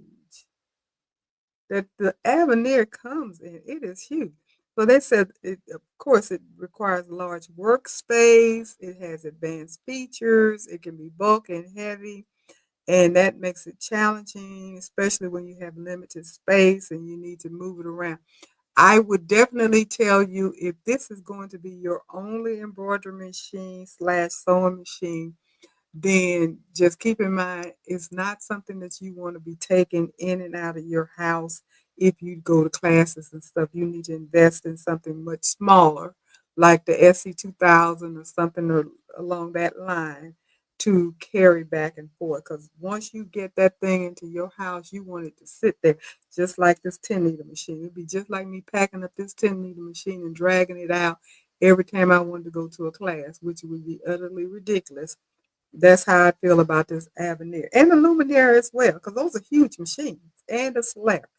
that the Avenir comes in. It is huge. So they said, of course, it requires a large workspace. It has advanced features. It can be bulky and heavy, and that makes it challenging, especially when you have limited space and you need to move it around. I would definitely tell you if this is going to be your only embroidery machine slash sewing machine, then just keep in mind it's not something that you want to be taking in and out of your house if you go to classes and stuff. You need to invest in something much smaller, like the SC 2000 or something along that line to carry back and forth. Because once you get that thing into your house, you want it to sit there, just like this 10 needle machine. It'd be just like me packing up this 10 needle machine and dragging it out every time I wanted to go to a class, which would be utterly ridiculous. That's how I feel about this Avenir and the Luminaire as well, because those are huge machines, and the Solaris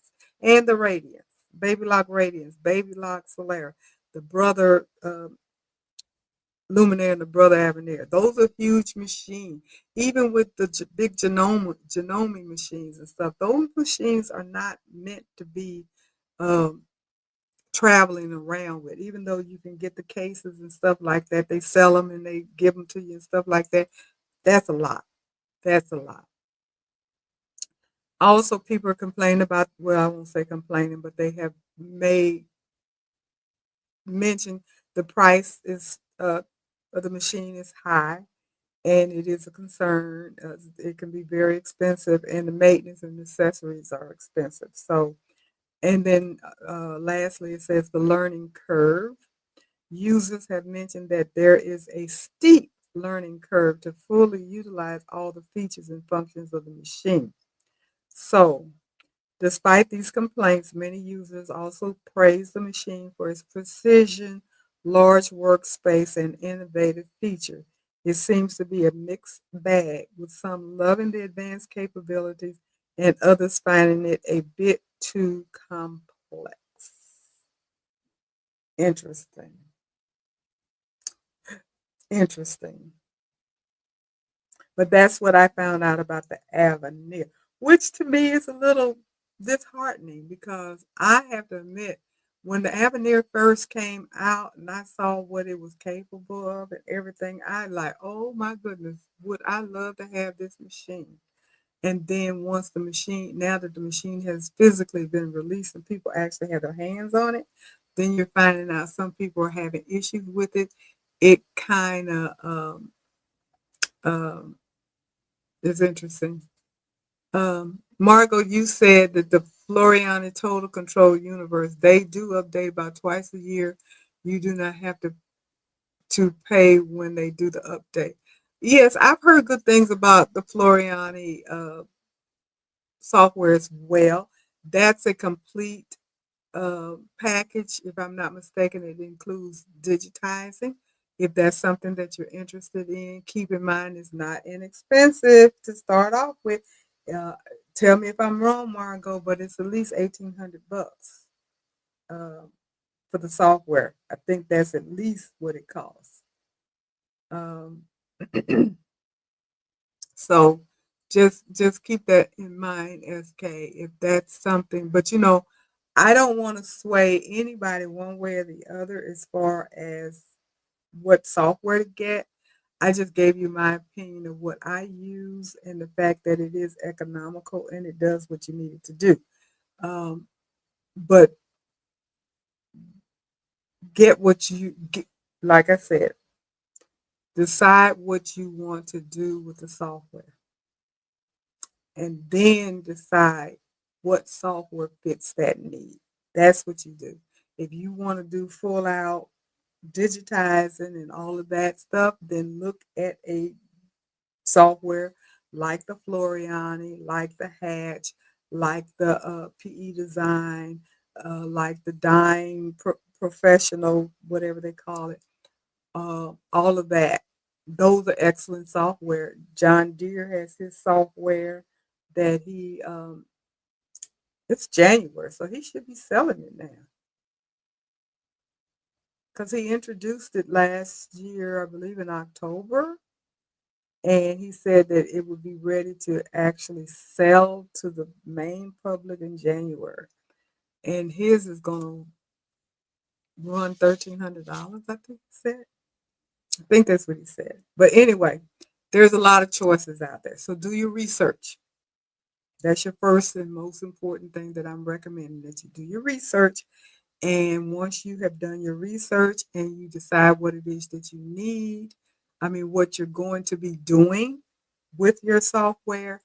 and the Radiance, Baby Lock Radiance, Baby Lock Solaris, the brother Luminaire and the brother Avenir. Those are huge machines. Even with the big genome machines and stuff, those machines are not meant to be um, traveling around with. Even though you can get the cases and stuff like that, they sell them and they give them to you and stuff like that. That's a lot. That's a lot. Also, people are complaining about, well, I won't say complaining, but they have made mention the price is of the machine is high, and it is a concern. It can be very expensive, and the maintenance and accessories are expensive. So, and then lastly, it says the learning curve. Users have mentioned that there is a steep learning curve to fully utilize all the features and functions of the machine. So, despite these complaints, many users also praise the machine for its precision, large workspace, and innovative feature. It seems to be a mixed bag, with some loving the advanced capabilities and others finding it a bit too complex. Interesting. Interesting. But that's what I found out about the Avenir, which to me is a little disheartening because I have to admit, when the Avenir first came out and I saw what it was capable of and everything, I like, oh my goodness, would I love to have this machine? And then once the machine, now that the machine has physically been released and people actually have their hands on it, then you're finding out some people are having issues with it. It kind of um, is interesting. Margot, you said that the Floriani Total Control Universe, they do update about twice a year. You do not have to pay when they do the update. Yes, I've heard good things about the Floriani software as well. That's a complete package. If I'm not mistaken, it includes digitizing. If that's something that you're interested in, keep in mind it's not inexpensive to start off with. Uh, Tell me if I'm wrong, Margot, but it's at least $1,800 uh, for the software. I think that's at least what it costs. Um, So just keep that in mind, SK, if that's something. But I don't want to sway anybody one way or the other as far as what software to get. I just gave you my opinion of what I use and the fact that it is economical and it does what you need it to do. Um, but get what you get, like I said, decide what you want to do with the software and then decide what software fits that need. That's what you do. If you want to do full out digitizing and all of that stuff, then look at a software like the Floriani, like the Hatch, like the PE Design, like the Dime Professional, whatever they call it, all of that. Those are excellent software. John Deere has his software that it's January, so he should be selling it now because he introduced it last year, I believe in October, and he said that it would be ready to actually sell to the main public in January. And his is going to run $1,300, I think he said. I think that's what he said. But anyway, there's a lot of choices out there. So do your research. That's your first and most important thing that I'm recommending, that you do your research. And once you have done your research and you decide what it is that you need, I mean, what you're going to be doing with your software,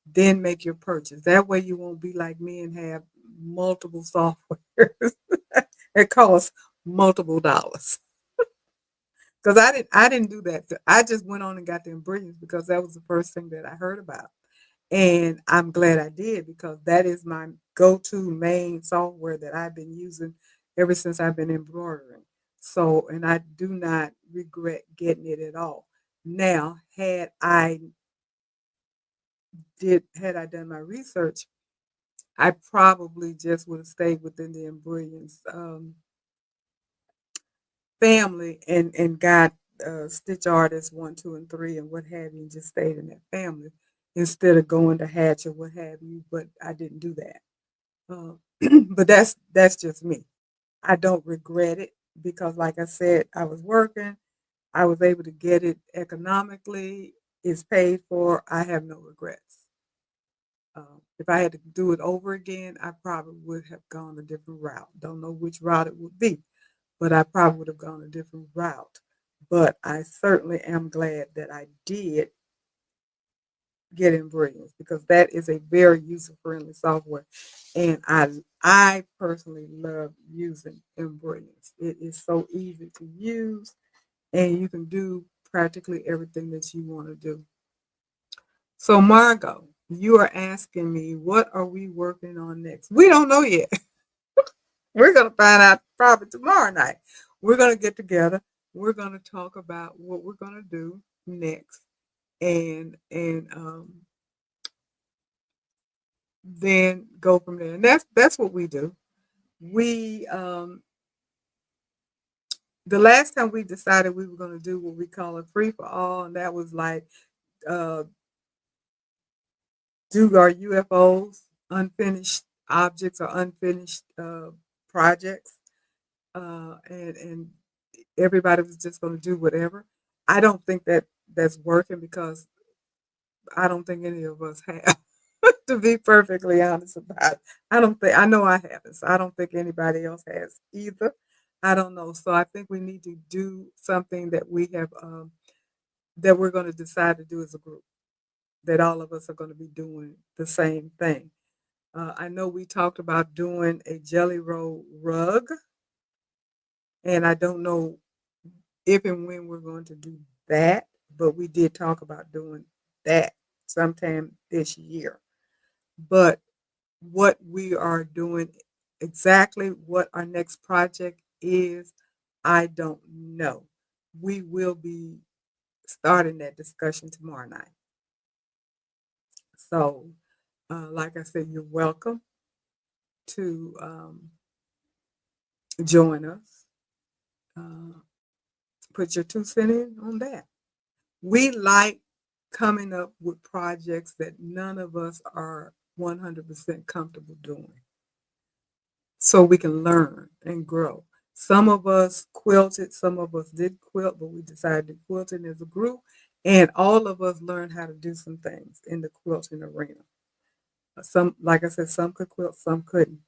then make your purchase. That way you won't be like me and have multiple softwares that cost multiple dollars. Because I didn't do that. I just went on and got the Embroidery because that was the first thing that I heard about. And I'm glad I did because that is my go-to main software that I've been using ever since I've been embroidering. So, and I do not regret getting it at all. Now, had I done my research, I probably just would have stayed within the embroidery family and got Stitch Artist 1, 2, and 3 and what have you, and just stayed in that family instead of going to Hatch or what have you. But I didn't do that. But that's just me. I don't regret it because, like I said, I was working. I was able to get it economically. It's paid for. I have no regrets. If I had to do it over again, I probably would have gone a different route. Don't know which route it would be, but I probably would have gone a different route. But I certainly am glad that I did get in Brilliance because that is a very user-friendly software, and I personally love using Brilliance. It is so easy to use, and you can do practically everything that you want to do. So, Margot, you are asking me, what are we working on next? We don't know yet. We're going to find out probably tomorrow night. We're going to get together. We're going to talk about what we're going to do next, and then go from there. And that's what we do. We The last time we decided we were going to do what we call a free for all, and that was like uh, do our UFOs, unfinished objects or unfinished projects, and everybody was just going to do whatever. I don't think that that's working because I don't think any of us have. To be perfectly honest about it, I don't think I know I haven't. So I don't think anybody else has either. I don't know. So I think we need to do something that we have that we're going to decide to do as a group. That all of us are going to be doing the same thing. I know we talked about doing a jelly roll rug, and I don't know if and when we're going to do that, but we did talk about doing that sometime this year. But what we are doing, exactly what our next project is, I don't know. We will be starting that discussion tomorrow night. So, like I said, you're welcome to join us. Uh, put your 2 cents in on that. We like coming up with projects that none of us are 100% comfortable doing so we can learn and grow. Some of us quilted, some of us did quilt, but we decided to quilt it as a group, and all of us learned how to do some things in the quilting arena. Some, like I said, some could quilt, some couldn't.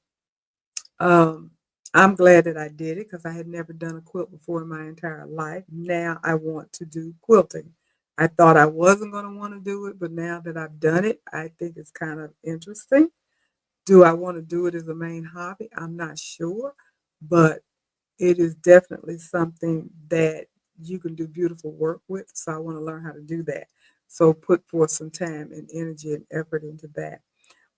Um, I'm glad that I did it because I had never done a quilt before in my entire life. Now I want to do quilting. I thought I wasn't going to want to do it, but now that I've done it, I think it's kind of interesting. Do I want to do it as a main hobby? I'm not sure, but it is definitely something that you can do beautiful work with. So I want to learn how to do that. So put forth some time and energy and effort into that.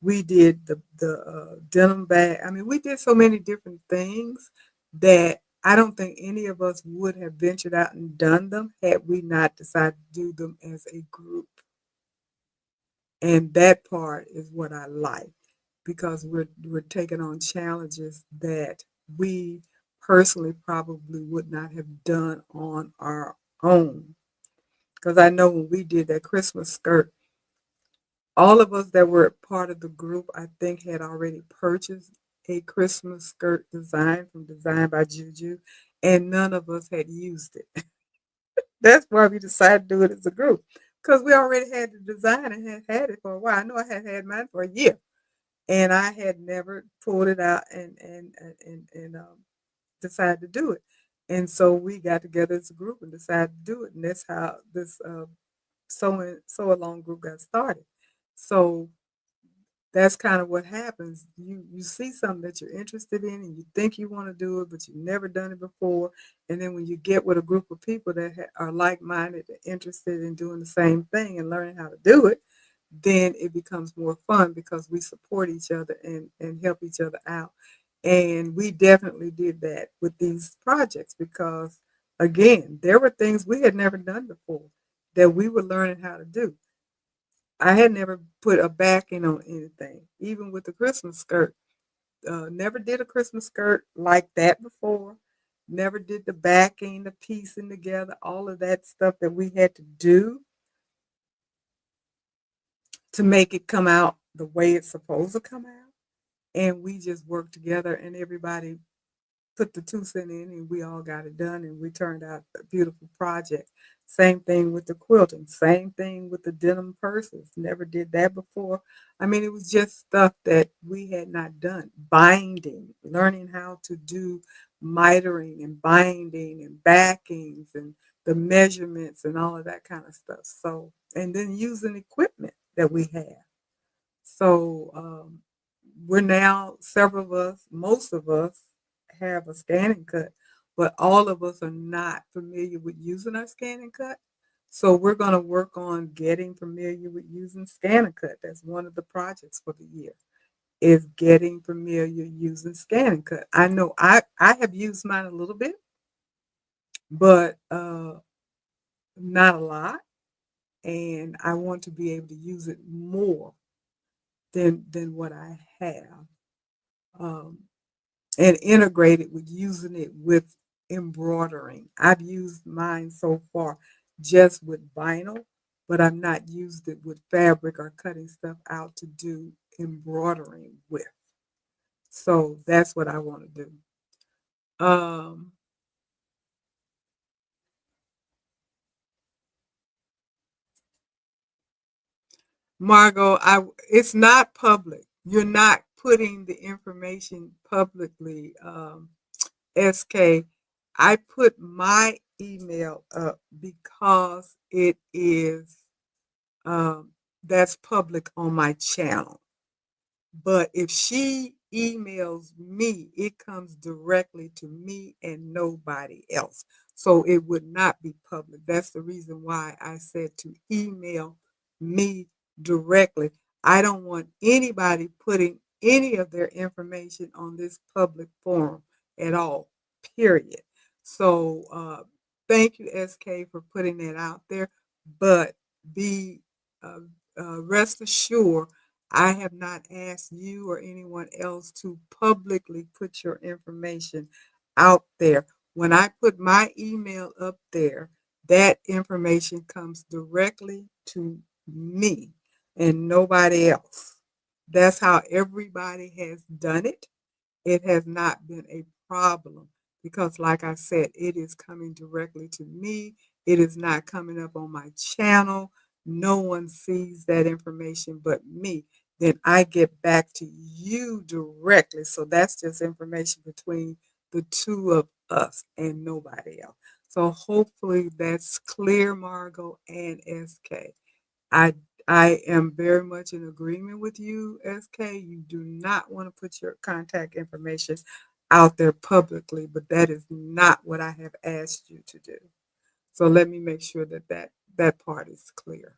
We did the denim bag. I mean, we did so many different things that I don't think any of us would have ventured out and done them had we not decided to do them as a group. And that part is what I like because we're taking on challenges that we personally probably would not have done on our own. Because I know when we did that Christmas skirt, all of us that were part of the group, I think, had already purchased a Christmas skirt design from Design by Juju, and none of us had used it. That's why we decided to do it as a group because we already had the design and had had it for a while. I know I had had mine for a year, and I had never pulled it out and decided to do it. And so we got together as a group and decided to do it, and that's how this sew along group got started. So that's kind of what happens. You see something that you're interested in and you think you want to do it, but you've never done it before. And then when you get with a group of people that are like-minded and interested in doing the same thing and learning how to do it, then it becomes more fun because we support each other and help each other out. And we definitely did that with these projects because, again, there were things we had never done before that we were learning how to do. I had never put a backing on anything, even with the Christmas skirt. Never did a Christmas skirt like that before. Never did the backing, the piecing together, all of that stuff that we had to do to make it come out the way it's supposed to come out. And we just worked together, and everybody put the 2 cents in and we all got it done and we turned out a beautiful project. Same thing with the quilting, same thing with the denim purses. Never did that before. I mean, it was just stuff that we had not done. Binding, learning how to do mitering and binding and backings and the measurements and all of that kind of stuff. So, and then using equipment that we have. So we're now, several of us, most of us have a scanning cut, but all of us are not familiar with using our scanning cut. So we're going to work on getting familiar with using scanning cut. That's one of the projects for the year is getting familiar using scanning cut. I know I have used mine a little bit, but not a lot. And I want to be able to use it more than what I have. Um, and integrated with using it with embroidering. I've used mine so far just with vinyl, but I've not used it with fabric or cutting stuff out to do embroidering with. So that's what I want to do. Um, Margot, it's not public. You're not putting the information publicly. SK, I put my email up because it is um, that's public on my channel. But if she emails me, it comes directly to me and nobody else. So it would not be public. That's the reason why I said to email me directly. I don't want anybody putting any of their information on this public forum at all, period. So thank you, SK, for putting that out there. But be uh, rest assured I have not asked you or anyone else to publicly put your information out there. When I put my email up there, that information comes directly to me and nobody else. That's how everybody has done it. It has not been a problem because, like I said, it is coming directly to me. It is not coming up on my channel. No one sees that information but me. Then I get back to you directly. So that's just information between the two of us and nobody else. So hopefully that's clear, Margot and SK. I I am very much in agreement with you, SK. You do not want to put your contact information out there publicly, but that is not what I have asked you to do. So let me make sure that that part is clear.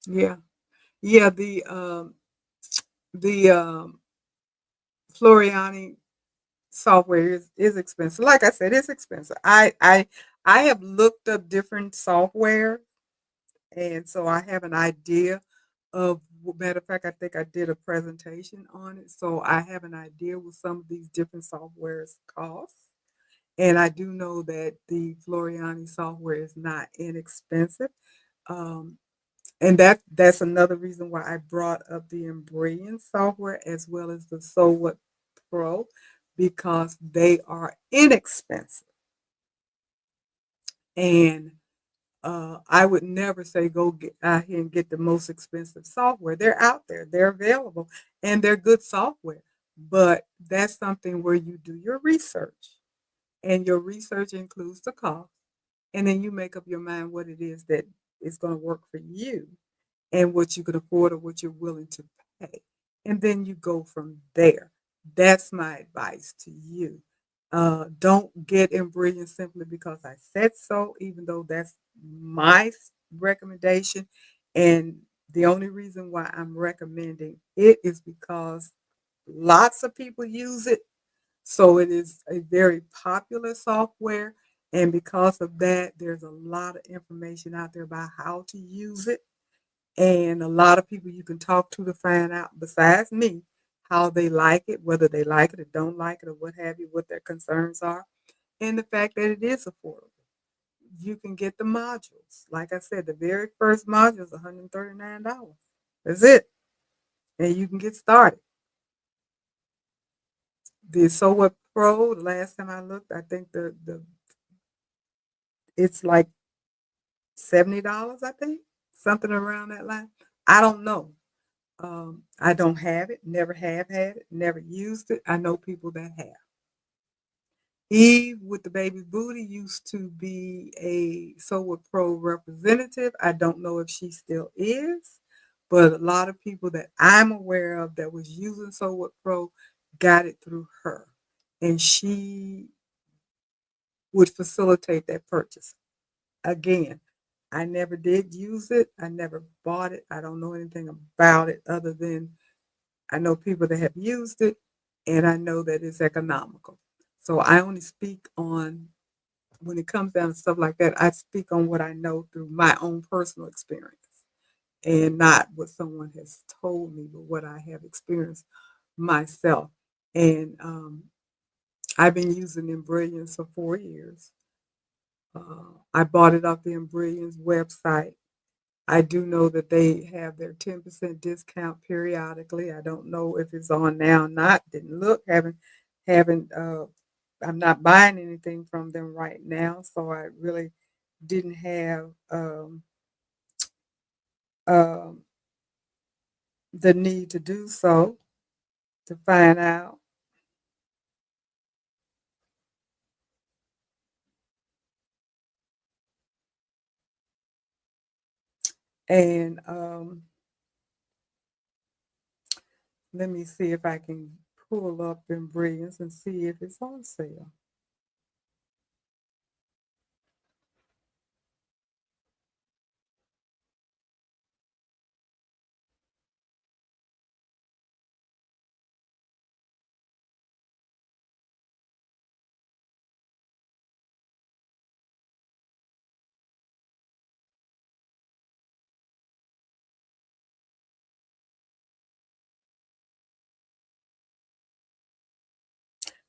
Yeah. Yeah, the Floriani software is expensive. Like I said, it's expensive. I have looked up different software. And so I have an idea of, matter of fact, I think I did a presentation on it. So I have an idea what some of these different softwares cost. And I do know that the Floriani software is not inexpensive. Um, and that's another reason why I brought up the Embroidery software as well as the So What Pro, because they are inexpensive. And I would never say go get out here and get the most expensive software. They're out there, they're available, and they're good software. But that's something where you do your research, and your research includes the cost, and then you make up your mind what it is that is going to work for you and what you can afford or what you're willing to pay. And then you go from there. That's my advice to you. Don't get embroidered simply because I said so, even though that's my recommendation. And the only reason why I'm recommending it is because lots of people use it. So it is a very popular software. And because of that, there's a lot of information out there about how to use it and a lot of people you can talk to find out, besides me, how they like it, whether they like it or don't like it or what have you, what their concerns are, and the fact that it is affordable. You can get the modules. Like I said, the very first module is $139. That's it. And you can get started. The So What Pro, the last time I looked, I think the it's like $70, I think, something around that line. I don't know. I don't have it, never have had it, never used it. I know people that have. Eve with the baby booty used to be a Solar Pro representative. I don't know if she still is, but a lot of people that I'm aware of that was using Solar Pro got it through her. And she would facilitate that purchase. Again, I never did use it. I never bought it. I don't know anything about it other than I know people that have used it, and I know that it's economical. So I only speak on when it comes down to stuff like that. I speak on what I know through my own personal experience, and not what someone has told me, but what I have experienced myself. And I've been using Embrilliance for 4 years. I bought it off the Embrilliance website. I do know that they have their 10% discount periodically. I don't know if it's on now or not. Didn't look, haven't I'm not buying anything from them right now, so I really didn't have um, the need to do so to find out. And let me see if I can pull up in Brilliance and see if it's on sale.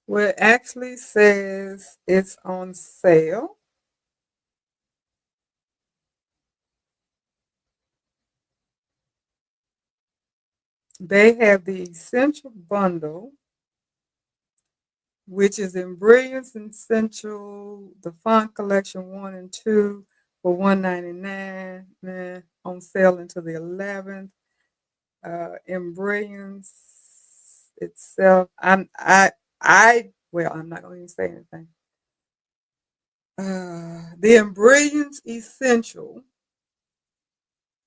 Well, it actually says it's on sale. They have the Essential Bundle, which is in Brilliance Essential, the Font Collection 1 and 2 for $199, on sale until the 11th. In Brilliance itself, I'm not going to even say anything. The Brilliance Essential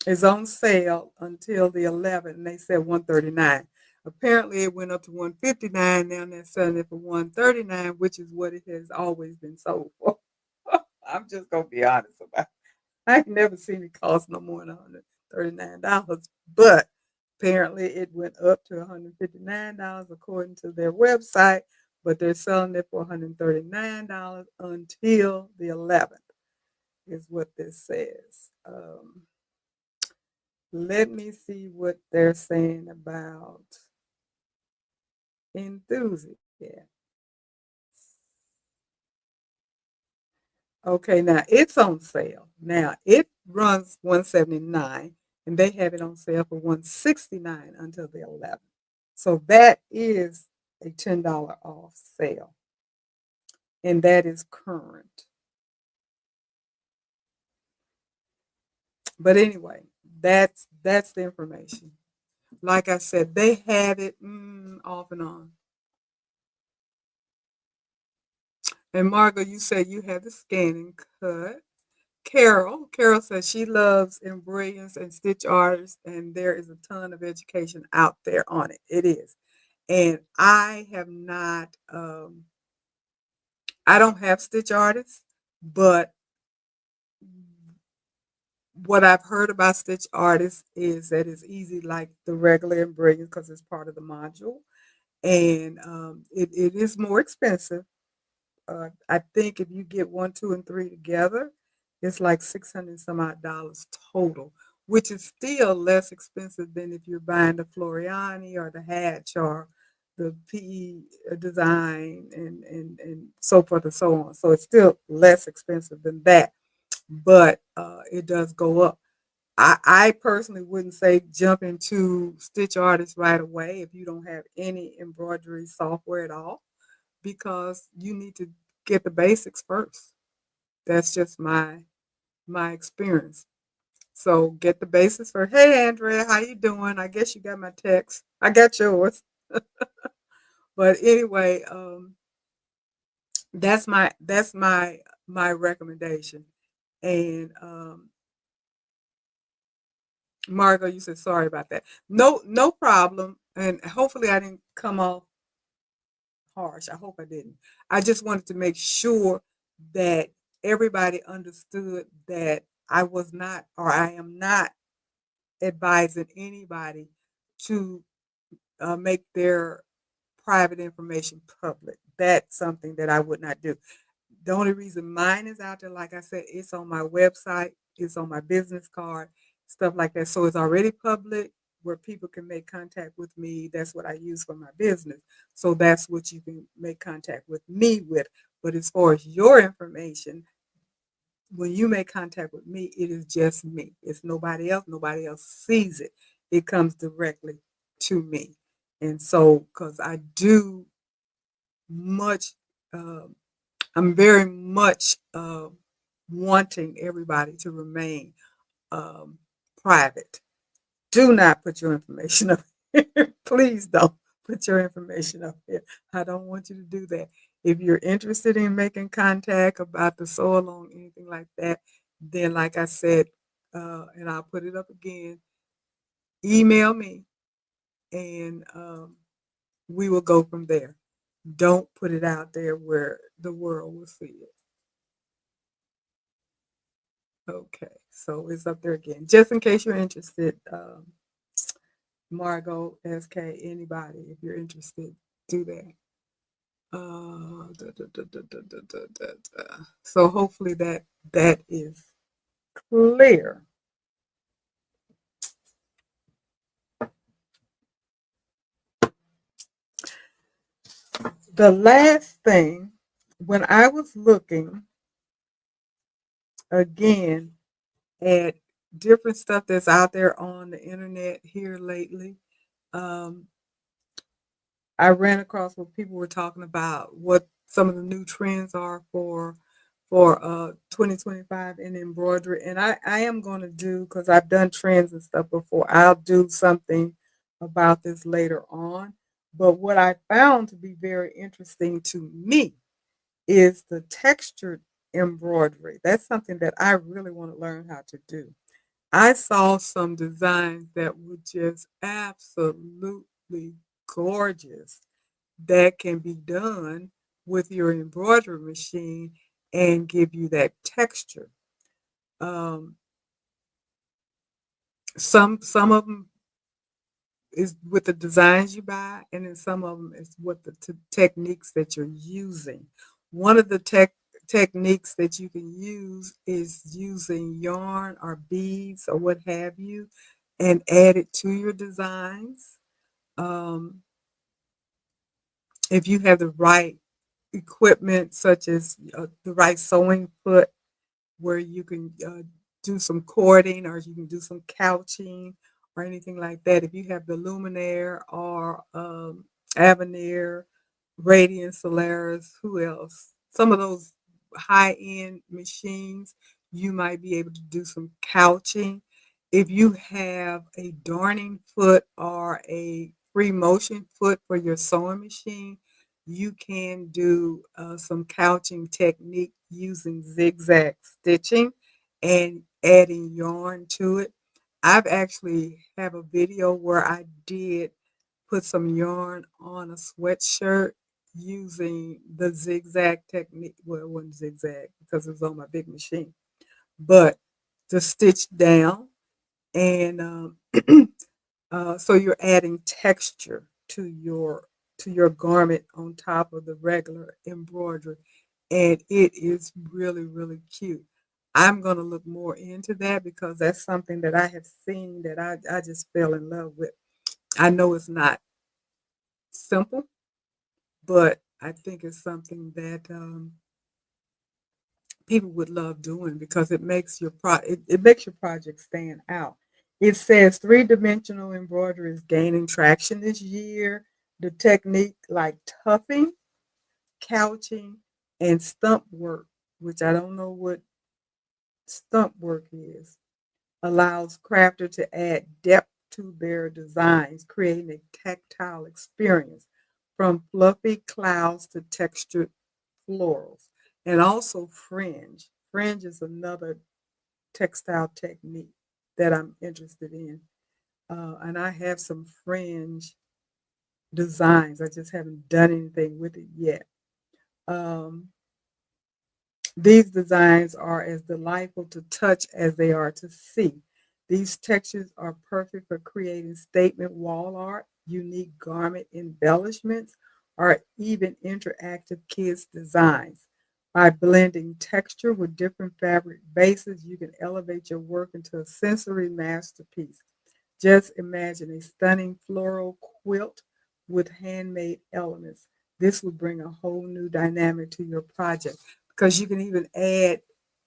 is on sale until the 11th, and they said 139. Apparently, it went up to 159. Now they're selling it for 139, which is what it has always been sold for. I'm just gonna be honest about it. I ain't never seen it cost no more than $139, but apparently it went up to $159 according to their website. But they're selling it for $139 until the 11th, is what this says. Let me see what they're saying about enthusiast. Okay, now it's on sale. Now it runs 179 and they have it on sale for 169 until the 11th. So that is a $10 off sale. And that is current. But anyway, that's the information. Like I said, they have it off and on. And Margot, you said you had the scanning cut. Carol says she loves embroiderings and stitch artists, and there is a ton of education out there on it. It is. And I have not, I don't have stitch artists, but what I've heard about stitch artists is that it's easy like the regular embroidery because it's part of the module. And it is more expensive. I think if you get one, two, and three together, it's like 600 some odd dollars total, which is still less expensive than if you're buying the Floriani or the Hatch or the PE design and so forth and so on. So it's still less expensive than that, but it does go up. I personally wouldn't say jump into Stitch Artist right away if you don't have any embroidery software at all, because you need to get the basics first. That's just my experience. So get the basics first. Hey Andrea, how you doing? I guess you got my text. I got yours. But anyway, that's my recommendation. And Margot, you said sorry about that. No problem. And hopefully I didn't come off harsh. I hope I didn't. I just wanted to make sure that everybody understood that I was not, or I am not, advising anybody to make their private information public. That's something that I would not do. The only reason mine is out there, like I said, it's on my website, it's on my business card, stuff like that. So it's already public. where people can make contact with me. That's what I use for my business. So that's what you can make contact with me with. But as far as your information, when you make contact with me, it is just me. It's nobody else. Nobody else sees it. It comes directly to me. And so, because I do much, um, I'm very much wanting everybody to remain um, private. Do not put your information up here. Please don't put your information up here. I don't want you to do that. If you're interested in making contact about the sew along, anything like that, then like I said, and I'll put it up again, email me and we will go from there. Don't put it out there where the world will see it. Okay, so it's up there again. Just in case you're interested, Margot, SK, anybody, if you're interested, do that. Da, da, da, da, da, da, da, da. So hopefully that is clear. The last thing, when I was looking again at different stuff that's out there on the internet here lately, um, I ran across what people were talking about, what some of the new trends are for 2025 in embroidery. And I am going to do, because I've done trends and stuff before, I'll do something about this later on. But what I found to be very interesting to me is the textured embroidery. That's something that I really want to learn how to do. I saw some designs that were just absolutely gorgeous that can be done with your embroidery machine and give you that texture. Um, some of them is with the designs you buy, and then some of them is with the techniques that you're using. One of the techniques that you can use is using yarn or beads or what have you, and add it to your designs. Um, if you have the right equipment, such as the right sewing foot, where you can do some cording or you can do some couching or anything like that. If you have the Luminaire or Avenir, Radiant Solaris, who else? Some of those high end machines, you might be able to do some couching. If you have a darning foot or a free motion foot for your sewing machine, you can do some couching technique using zigzag stitching and adding yarn to it. I've actually have a video where I did put some yarn on a sweatshirt using the zigzag technique. Well, it wasn't zigzag because it was on my big machine, but to stitch down and so you're adding texture to your garment on top of the regular embroidery, and it is really really cute. I'm going to look more into that because that's something that I have seen that I just fell in love with. I know it's not simple, but I think it's something that people would love doing because it makes it makes your project stand out. It says three-dimensional embroidery is gaining traction this year. The technique like tuffing, couching, and stump work, which I don't know what stump work is, allows crafter to add depth to their designs, creating a tactile experience from fluffy clouds to textured florals. And also fringe. Fringe is another textile technique that I'm interested in. And I have some fringe designs. I just haven't done anything with it yet. Um, these designs are as delightful to touch as they are to see. These textures are perfect for creating statement wall art, unique garment embellishments, or even interactive kids' designs. By blending texture with different fabric bases, you can elevate your work into a sensory masterpiece. Just imagine a stunning floral quilt with handmade elements. This would bring a whole new dynamic to your project because you can even add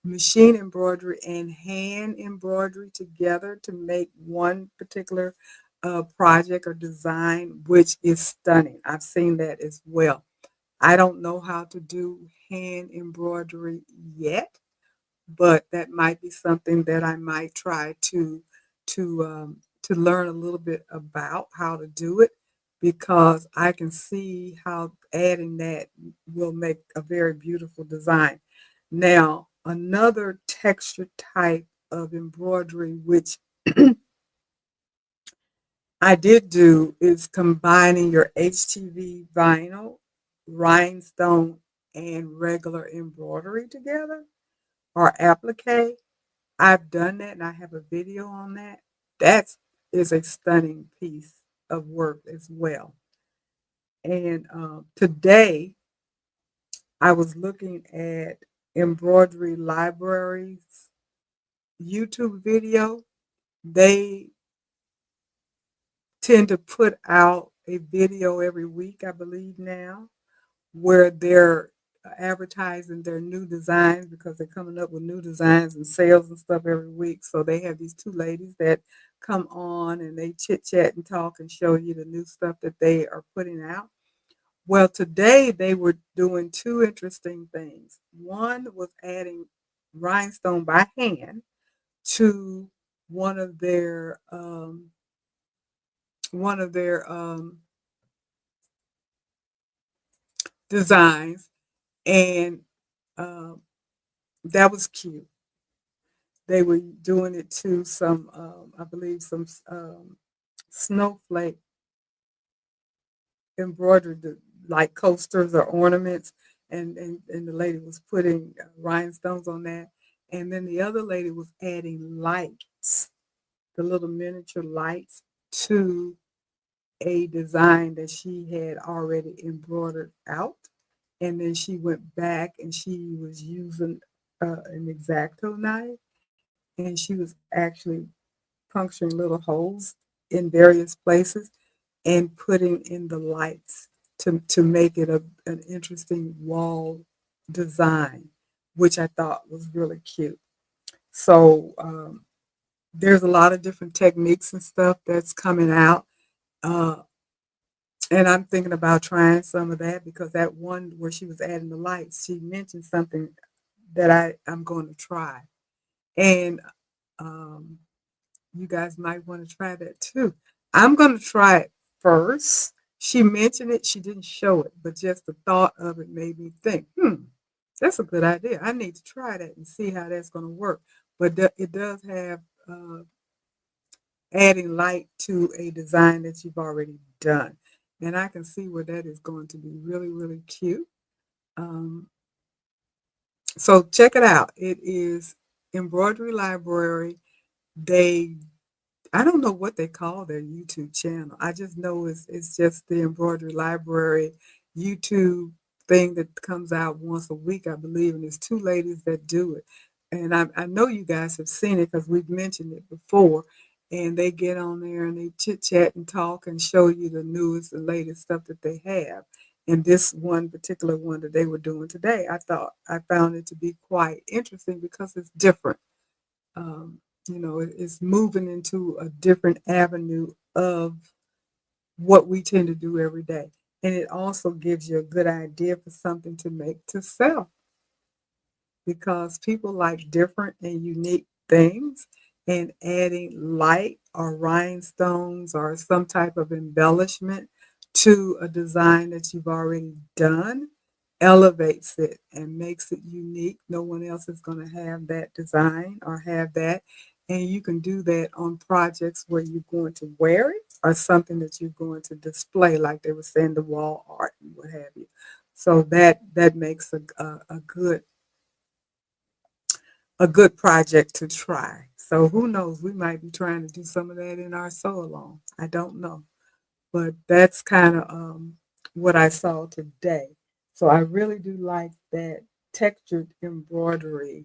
machine embroidery and hand embroidery together to make one particular project or design, which is stunning. I've seen that as well. I don't know how to do hand embroidery yet, but that might be something that I might try to learn a little bit about how to do it because I can see how adding that will make a very beautiful design. Now, another texture type of embroidery which I did do is combining your HTV vinyl, rhinestone, and regular embroidery together or applique. I've done that and I have a video on that. That is a stunning piece of work as well. And today I was looking at Embroidery Library's YouTube video. They tend to put out a video every week, I believe now, where they're advertising their new designs because they're coming up with new designs and sales and stuff every week. So they have these two ladies that come on and they chit chat and talk and show you the new stuff that they are putting out. Well, today they were doing two interesting things. One was adding rhinestone by hand to one of their one of their designs, and um, that was cute. They were doing it to some, I believe, some snowflake embroidered like coasters or ornaments, and the lady was putting rhinestones on that, and then the other lady was adding lights, the little miniature lights, to a design that she had already embroidered out, and then she went back and she was using an X-Acto knife, and she was actually puncturing little holes in various places and putting in the lights to make it an interesting wall design, which I thought was really cute. So there's a lot of different techniques and stuff that's coming out. Uh, and I'm thinking about trying some of that because that one where she was adding the lights, she mentioned something that I'm going to try. And um, you guys might want to try that too. I'm going to try it first. She mentioned it, she didn't show it, but just the thought of it made me think, that's a good idea. I need to try that and see how that's going to work. But it does have adding light to a design that you've already done. And I can see where that is going to be really, really cute. Um, so check it out. It is Embroidery Library. They I don't know what they call their YouTube channel. I just know it's just the Embroidery Library YouTube thing that comes out once a week, I believe, and there's two ladies that do it. And I know you guys have seen it because we've mentioned it before. And they get on there and they chit chat and talk and show you the newest and latest stuff that they have. And this one particular one that they were doing today, I found it to be quite interesting because it's different. um, it's moving into a different avenue of what we tend to do every day. And it also gives you a good idea for something to make to sell because people like different and unique things, and adding light or rhinestones or some type of embellishment to a design that you've already done elevates it and makes it unique. No one else is going to have that design or have that. And you can do that on projects where you're going to wear it or something that you're going to display, like they were saying, the wall art and what have you. So that makes a good project to try. So who knows? We might be trying to do some of that in our sew along. I don't know, but that's kind of what I saw today. So I really do like that textured embroidery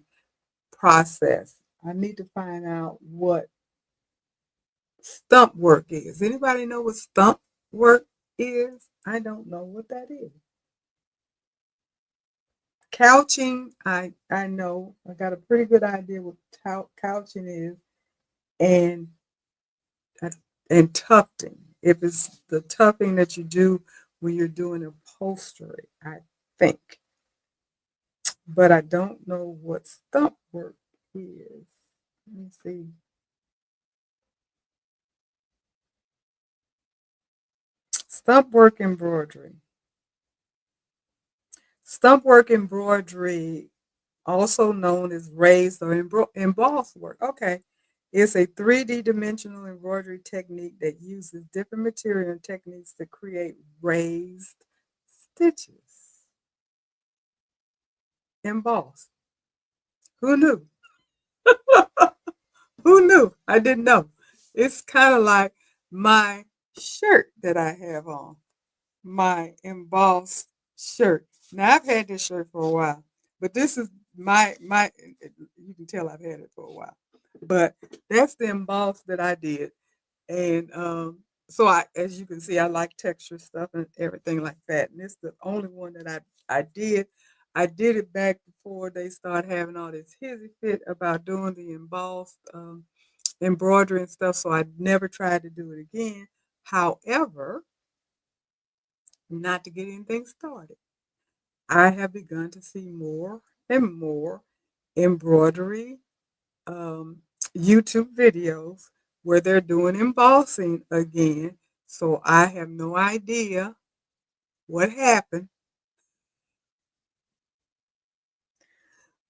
process. I need to find out what stump work is. Anybody know what stump work is? I don't know what that is. Couching, I know. I got a pretty good idea what couching is, and uh, and tufting. If it's the tufting that you do when you're doing upholstery, I think. But I don't know what stump work is. Let me see. Stump work embroidery. Stump work embroidery, also known as raised or embossed work. Okay. It's a 3D dimensional embroidery technique that uses different material and techniques to create raised stitches. Embossed. Who knew? Who knew? I didn't know. It's kind of like my shirt that I have on, my embossed shirt. Now I've had this shirt for a while, but this is my. You can tell I've had it for a while, but that's the embossed that I did, and so as you can see, I like texture stuff and everything like that, and it's the only one that I did. I did it back before they started having all this hissy fit about doing the embossed embroidery and stuff, so I never tried to do it again. However, not to get anything started, I have begun to see more and more embroidery um, YouTube videos where they're doing embossing again. So I have no idea what happened,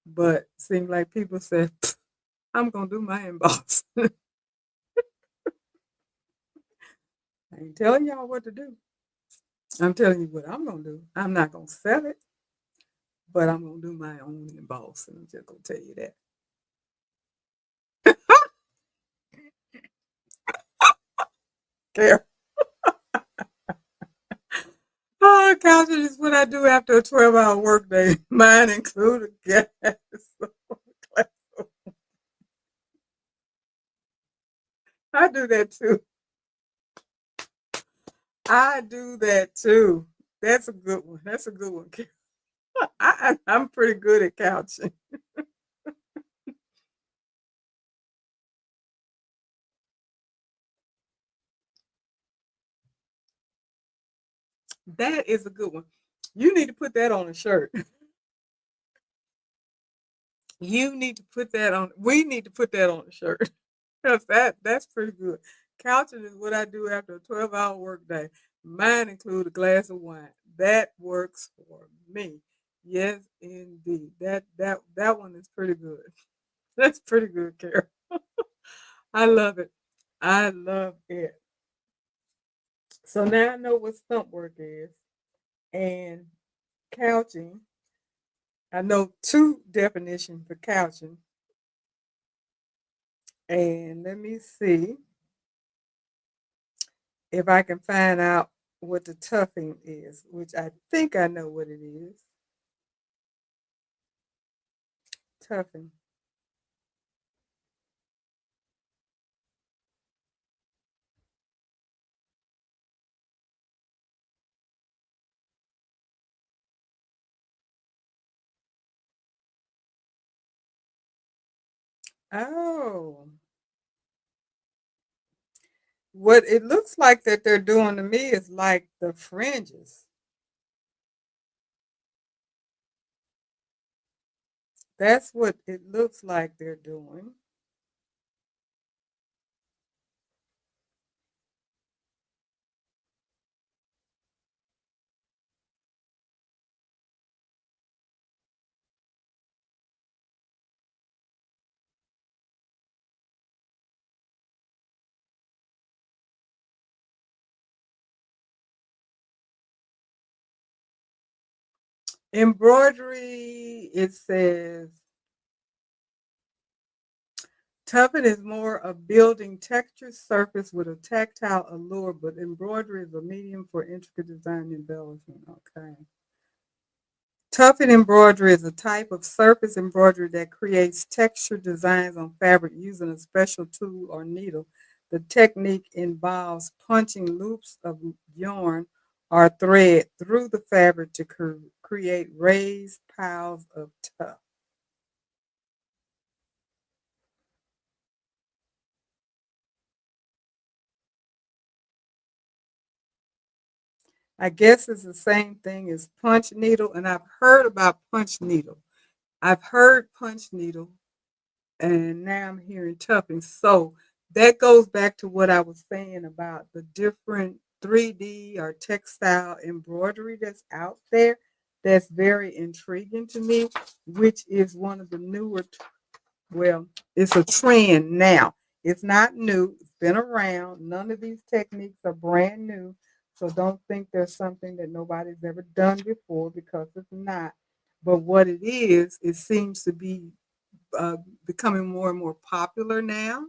but seems like people said, I'm going to do my emboss. I ain't telling y'all what to do. I'm telling you what I'm going to do. I'm not going to sell it, but I'm going to do my own embossing. I'm just going to tell you that. Care. Oh, couching is what I do after a 12-hour workday. Mine included gas. I do that too. I do that too. That's a good one. That's a good one. I'm pretty good at couching. That is a good one. You need to put that on a shirt. You need to put that on. We need to put that on a shirt. Because that's pretty good. Couching is what I do after a 12-hour workday. Mine include a glass of wine. That works for me. Yes, indeed. That one is pretty good. That's pretty good, Carol. I love it. I love it. So now I know what stump work is and couching. I know two definitions for couching. And let me see if I can find out what the tuffing is, which I think I know what it is. Tuffing. Oh, what it looks like that they're doing to me is like the fringes. That's what it looks like they're doing. Embroidery, it says tuffing is more a building textured surface with a tactile allure, but embroidery is a medium for intricate design and embellishment. Okay. Tuffing embroidery is a type of surface embroidery that creates textured designs on fabric using a special tool or needle. The technique involves punching loops of yarn or thread through the fabric to create raised piles of tuff. I guess it's the same thing as punch needle, and I've heard about punch needle. I've heard punch needle, and now I'm hearing tuffing. So that goes back to what I was saying about the different 3D or textile embroidery that's out there. That's very intriguing to me, which is one of the newer, well, it's a trend now. It's not new, it's been around. None of these techniques are brand new. So don't think there's something that nobody's ever done before, because it's not. But what it is, it seems to be uh, becoming more and more popular now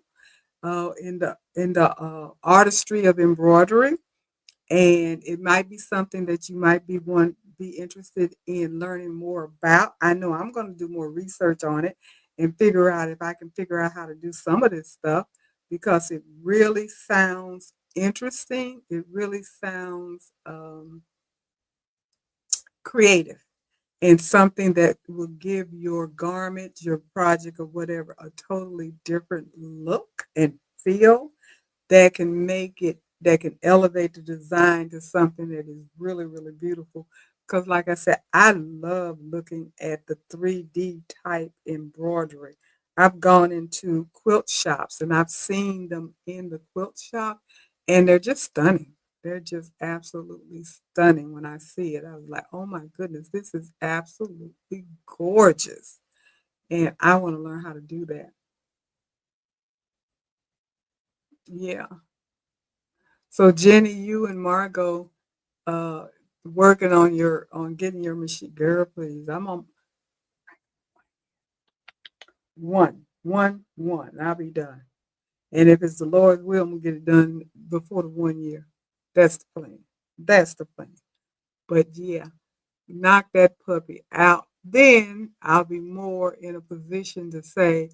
in the artistry of embroidery, and it might be something that you might be interested in learning more about. I know I'm going to do more research on it and figure out if I can figure out how to do some of this stuff, because it really sounds interesting. It really sounds creative, and something that will give your garment, your project, or whatever a totally different look and feel that can elevate the design to something that is really, really beautiful. Because, like I said, I love looking at the 3D type embroidery. I've gone into quilt shops and I've seen them in the quilt shop, and they're just stunning. They're just absolutely stunning. When I see it, I was like, oh my goodness, this is absolutely gorgeous. And I want to learn how to do that. Yeah. So Jenny, you and Margot uh working on getting your machine. Girl, please. I'm on one. I'll be done. And if it's the Lord's will, I'm gonna get it done before the 1 year. That's the plan. That's the plan. But yeah, knock that puppy out. Then I'll be more in a position to say,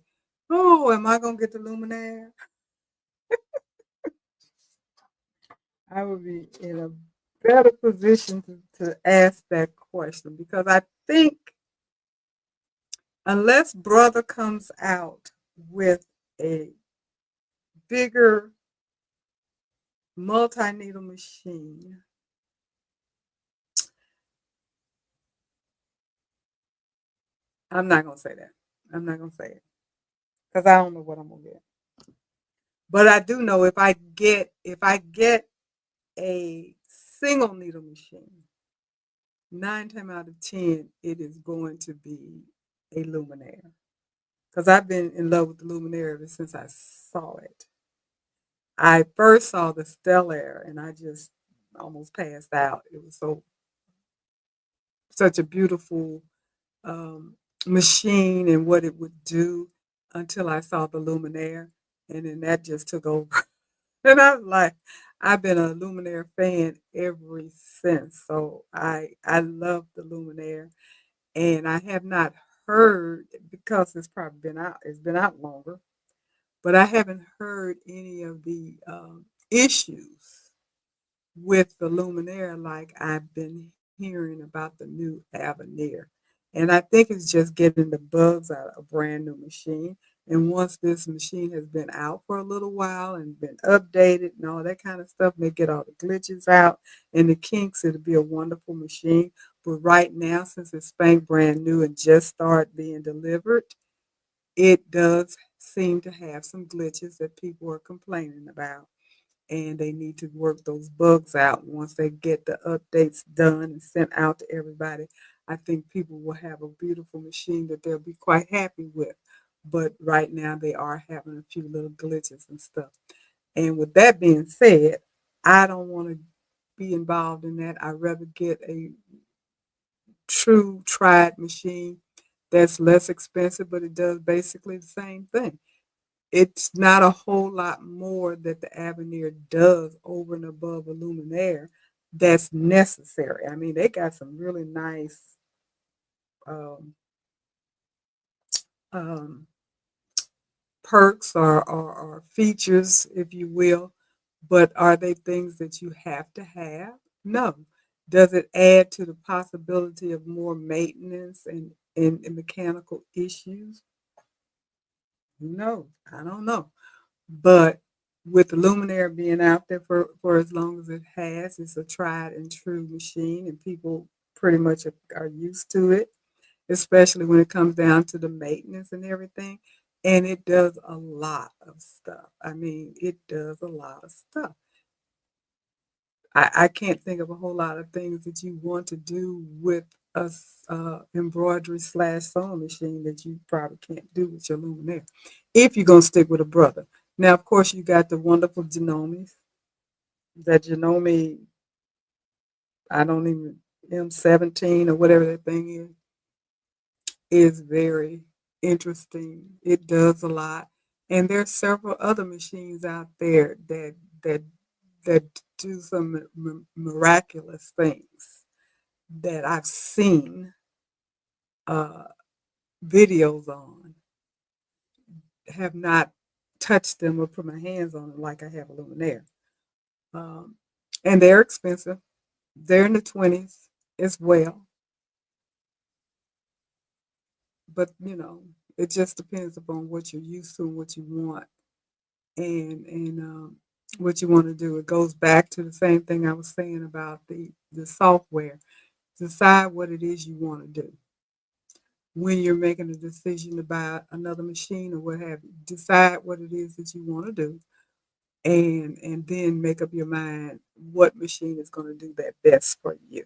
oh, am I gonna get the luminaire? I would be in a better position to ask that question, because I think unless brother comes out with a bigger multi-needle machine, I'm not gonna say that. I'm not gonna say it because I don't know what I'm gonna get. But I do know if I get a single needle machine, 9 times out of 10, it is going to be a luminaire. Because I've been in love with the luminaire ever since I saw it. I first saw the Stellar and I just almost passed out. It was such a beautiful um, machine and what it would do, until I saw the Luminaire, and then that just took over. And I was like, I've been a Luminaire fan ever since. So I love the Luminaire, and I have not heard, because it's probably been out. It's been out longer, but I haven't heard any of the issues with the Luminaire like I've been hearing about the new Avenir. And I think it's just getting the bugs out of a brand new machine. And once this machine has been out for a little while and been updated and all that kind of stuff, they get all the glitches out and the kinks, it'll be a wonderful machine. But right now, since it's spank brand new and just started being delivered, it does seem to have some glitches that people are complaining about, and they need to work those bugs out. Once they get the updates done and sent out to everybody, I think people will have a beautiful machine that they'll be quite happy with. But right now, they are having a few little glitches and stuff. And with that being said, I don't want to be involved in that. I'd rather get a true tried machine that's less expensive, but it does basically the same thing. It's not a whole lot more that the Avenir does over and above a Luminaire that's necessary. I mean, they got some really nice um, um, perks or features, if you will, but are they things that you have to have? No. Does it add to the possibility of more maintenance and mechanical issues? No, I don't know. But with the Luminaire being out there for as long as it has, it's a tried and true machine, and people pretty much are used to it, especially when it comes down to the maintenance and everything. And it does a lot of stuff. I mean, it does a lot of stuff. I can't think of a whole lot of things that you want to do with a embroidery slash sewing machine that you probably can't do with your Luminaire if you're going to stick with a brother. Now, of course, you got the wonderful Genomes. That Genome, I don't even, M17 or whatever that thing is very interesting. It does a lot. And there's several other machines out there that that do some miraculous things that I've seen uh, videos on. Have not touched them or put my hands on them like I have a Luminaire. Um, and they're expensive. They're in the 20s as well. But, it just depends upon what you're used to and what you want and what you want to do. It goes back to the same thing I was saying about the software. Decide what it is you want to do. When you're making a decision about another machine or what have you, decide what it is that you want to do and then make up your mind what machine is going to do that best for you.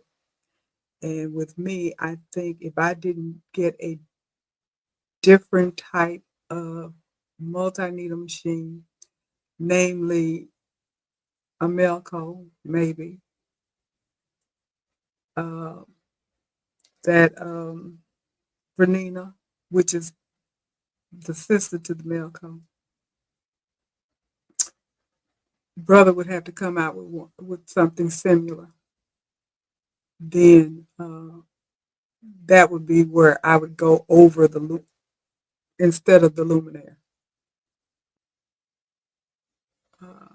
And with me, I think if I didn't get a different type of multi-needle machine, namely a Melco, maybe, uh, that Bernina, which is the sister to the Melco, brother would have to come out with something similar. Then that would be where I would go over the loop instead of the Luminaire. Uh,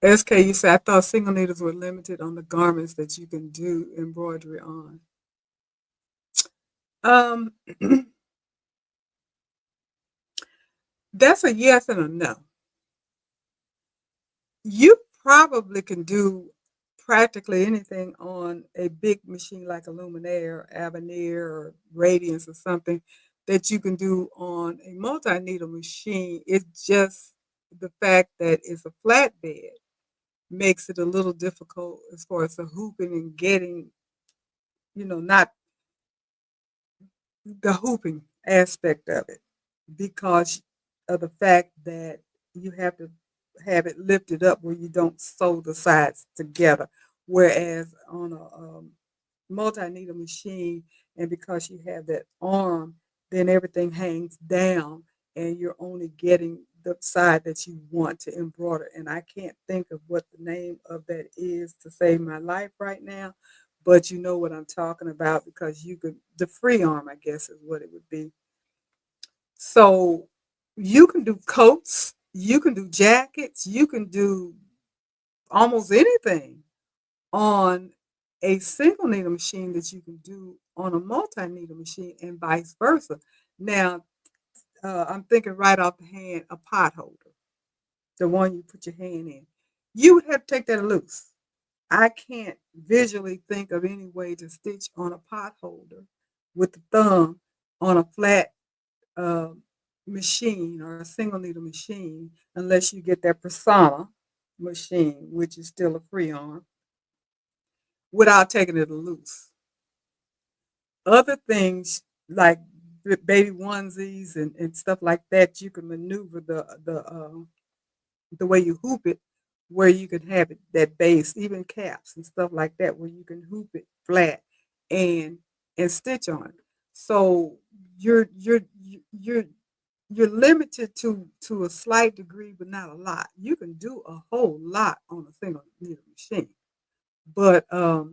SK, you said I thought single needles were limited on the garments that you can do embroidery on. Um, that's a yes and a no. You probably can do practically anything on a big machine like a Luminaire, Avenir, or Radiance or something that you can do on a multi-needle machine. It's just the fact that it's a flatbed makes it a little difficult as far as the hooping and getting, not the hooping aspect of it because of the fact that you have to have it lifted up where you don't sew the sides together. Whereas on a multi-needle machine, and because you have that arm, then everything hangs down and you're only getting the side that you want to embroider. And I can't think of what the name of that is to save my life right now, but you know what I'm talking about because you could, the free arm, I guess is what it would be. So you can do coats, you can do jackets, you can do almost anything on a single needle machine that you can do on a multi needle machine and vice versa. Now, I'm thinking right off the hand, a pot holder, the one you put your hand in. You would have to take that loose. I can't visually think of any way to stitch on a pot holder with the thumb on a flat uh, machine or a single needle machine unless you get that Persona machine, which is still a free arm, without taking it loose. Other things like baby onesies and stuff like that, you can maneuver the way you hoop it, where you can have it that base, even caps and stuff like that, where you can hoop it flat and and stitch on it. So you're you're you're you're limited to a slight degree, but not a lot. You can do a whole lot on a single needle machine, but uh,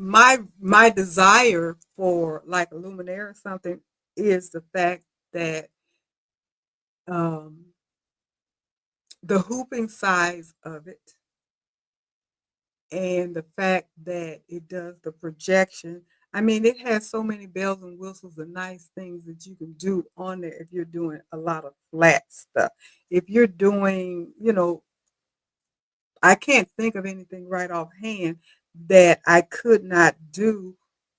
my desire for like a luminaire or something is the fact that um, the hooping size of it and the fact that it does the projection. I mean, it has so many bells and whistles and nice things that you can do on there if you're doing a lot of flat stuff. If you're doing, I can't think of anything right offhand that I could not do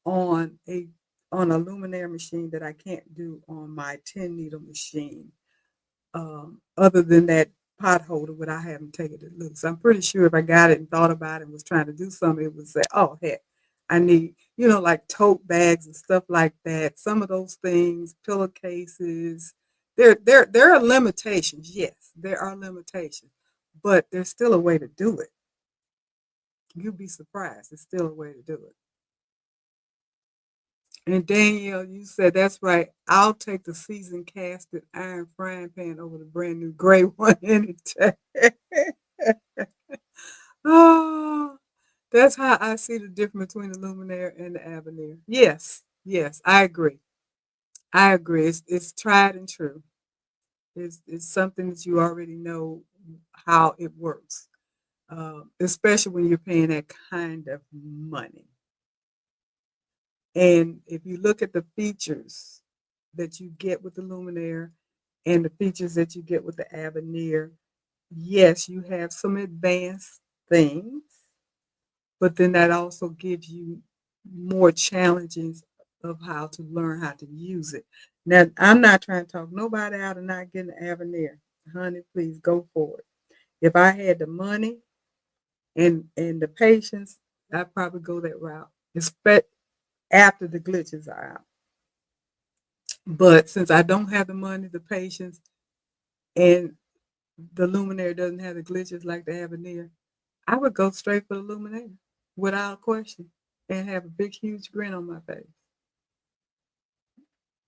on a luminaire machine that I can't do on my 10 needle machine. Other than that pot holder without having taken it loose. I'm pretty sure if I got it and thought about it and was trying to do something, it would say, oh, heck, I need, like tote bags and stuff like that. Some of those things, pillowcases, there are limitations. Yes, there are limitations, but there's still a way to do it. You'd be surprised. It's still a way to do it. And Danielle, you said that's right. I'll take the seasoned casted iron frying pan over the brand new gray one any day. Oh, that's how I see the difference between the luminaire and the Avenir. Yes, yes, I agree. I agree. It's tried and true. It's something that you already know how it works, especially when you're paying that kind of money. And if you look at the features that you get with the luminaire and the features that you get with the Avenir, yes, you have some advanced things, but then that also gives you more challenges of how to learn how to use it. Now, I'm not trying to talk nobody out of not getting the Avenir. Honey, please go for it. If I had the money and the patience, I'd probably go that route, especially after the glitches are out. But since I don't have the money, the patience, and the luminaire doesn't have the glitches like the Avenir, I would go straight for the luminaire without question and have a big, huge grin on my face,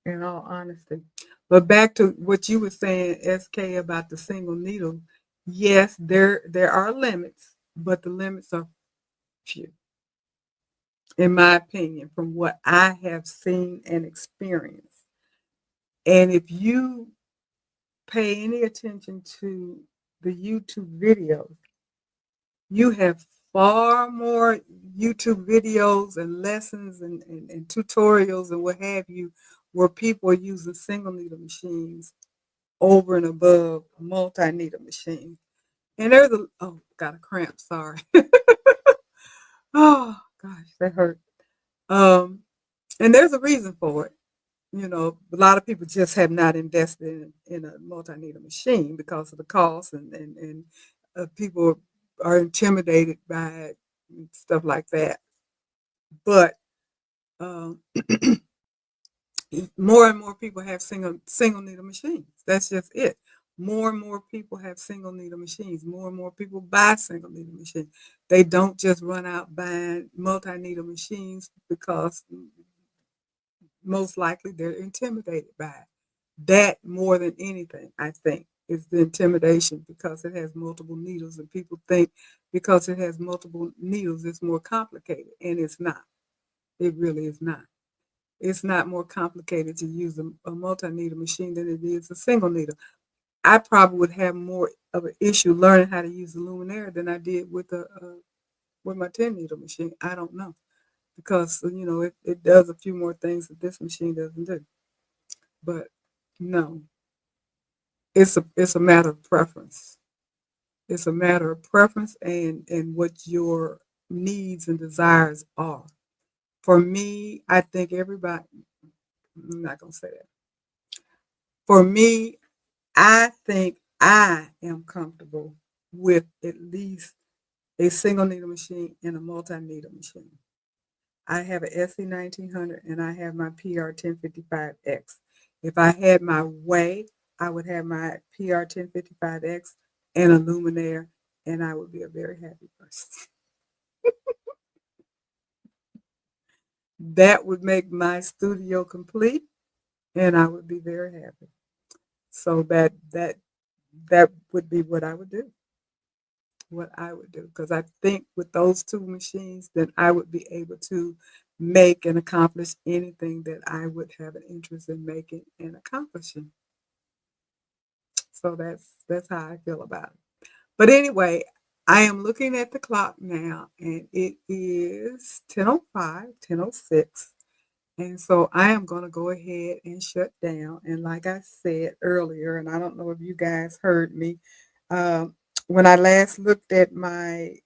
in all honesty. But back to what you were saying, SK, about the single needle. Yes, there are limits, but the limits are few, in my opinion, from what I have seen and experienced. And if you pay any attention to the YouTube videos, you have far more YouTube videos and lessons and tutorials and what have you, where people are using single needle machines over and above multi needle machines. And there's got a cramp, sorry. Oh gosh, that hurt. Um, and there's a reason for it. A lot of people just have not invested in a multi-needle machine because of the cost, and people are intimidated by it and stuff like that. But um, more and more people have single needle machines. That's just it. More and more people have single needle machines. More and more people buy single needle machines. They don't just run out buying multi needle machines because most likely they're intimidated by it. That more than anything, I think, is the intimidation because it has multiple needles, and people think because it has multiple needles, it's more complicated, and it's not. It really is not. It's not more complicated to use a multi-needle machine than it is a single needle. I probably would have more of an issue learning how to use the luminaire than I did with my 10 needle machine. I don't know because it does a few more things that this machine doesn't do. But no, it's a matter of preference. It's a matter of preference and what your needs and desires are. For me, I think everybody. I'm not gonna say that. For me, I think I am comfortable with at least a single needle machine and a multi needle machine. I have an SE 1900 and I have my PR 1055X. If I had my way, I would have my PR 1055X and a luminaire, and I would be a very happy person. That would make my studio complete, and I would be very happy. So that would be what I would do. what I would do. Because I think with those two machines, then I would be able to make and accomplish anything that I would have an interest in making and accomplishing. So that's how I feel about it. But anyway, I am looking at the clock now, and it is 10:05, 10:06. And so I am going to go ahead and shut down. And like I said earlier, and I don't know if you guys heard me, um, when I last looked at my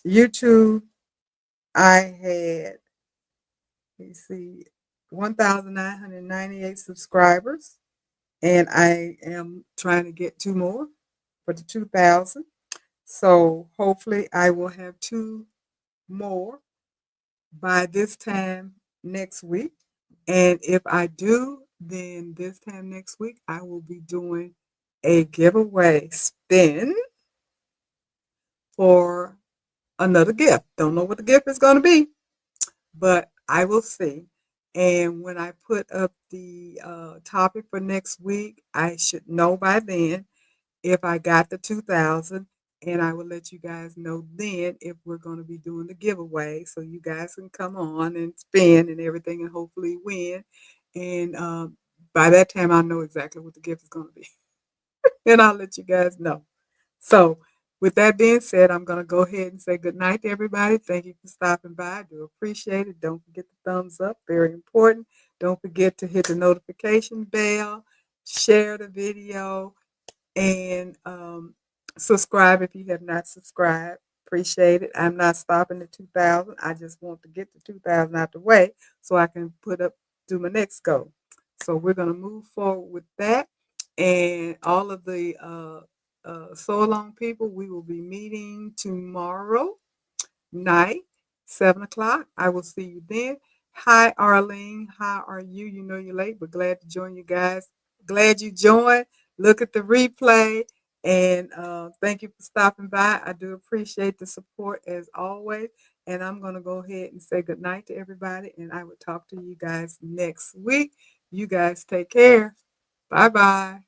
YouTube, I had, let me see, 1,998 subscribers, and I am trying to get two more for the 2,000. So hopefully I will have two more by this time next week. And if I do, then this time next week, I will be doing a giveaway spin for another gift. Don't know what the gift is going to be, but I will see. And when I put up the topic for next week, I should know by then if I got the 2,000, and I will let you guys know then if we're going to be doing the giveaway, so you guys can come on and spin and everything, and hopefully win. And by that time, I know exactly what the gift is going to be, and I'll let you guys know. So, with that being said, I'm going to go ahead and say good night to everybody. Thank you for stopping by. I do appreciate it. Don't forget the thumbs up, very important. Don't forget to hit the notification bell, share the video, and subscribe if you have not subscribed. Appreciate it. I'm not stopping at 2,000. I just want to get the 2,000 out the way so I can do my next goal. So we're going to move forward with that. And all of the so long people, we will be meeting tomorrow night, 7 o'clock. I will see you then. Hi, Arlene. How are you? You know you're late, but glad to join you guys. Glad you joined. Look at the replay. And thank you for stopping by. I do appreciate the support as always. And I'm going to go ahead and say good night to everybody. And I will talk to you guys next week. You guys take care. Bye bye.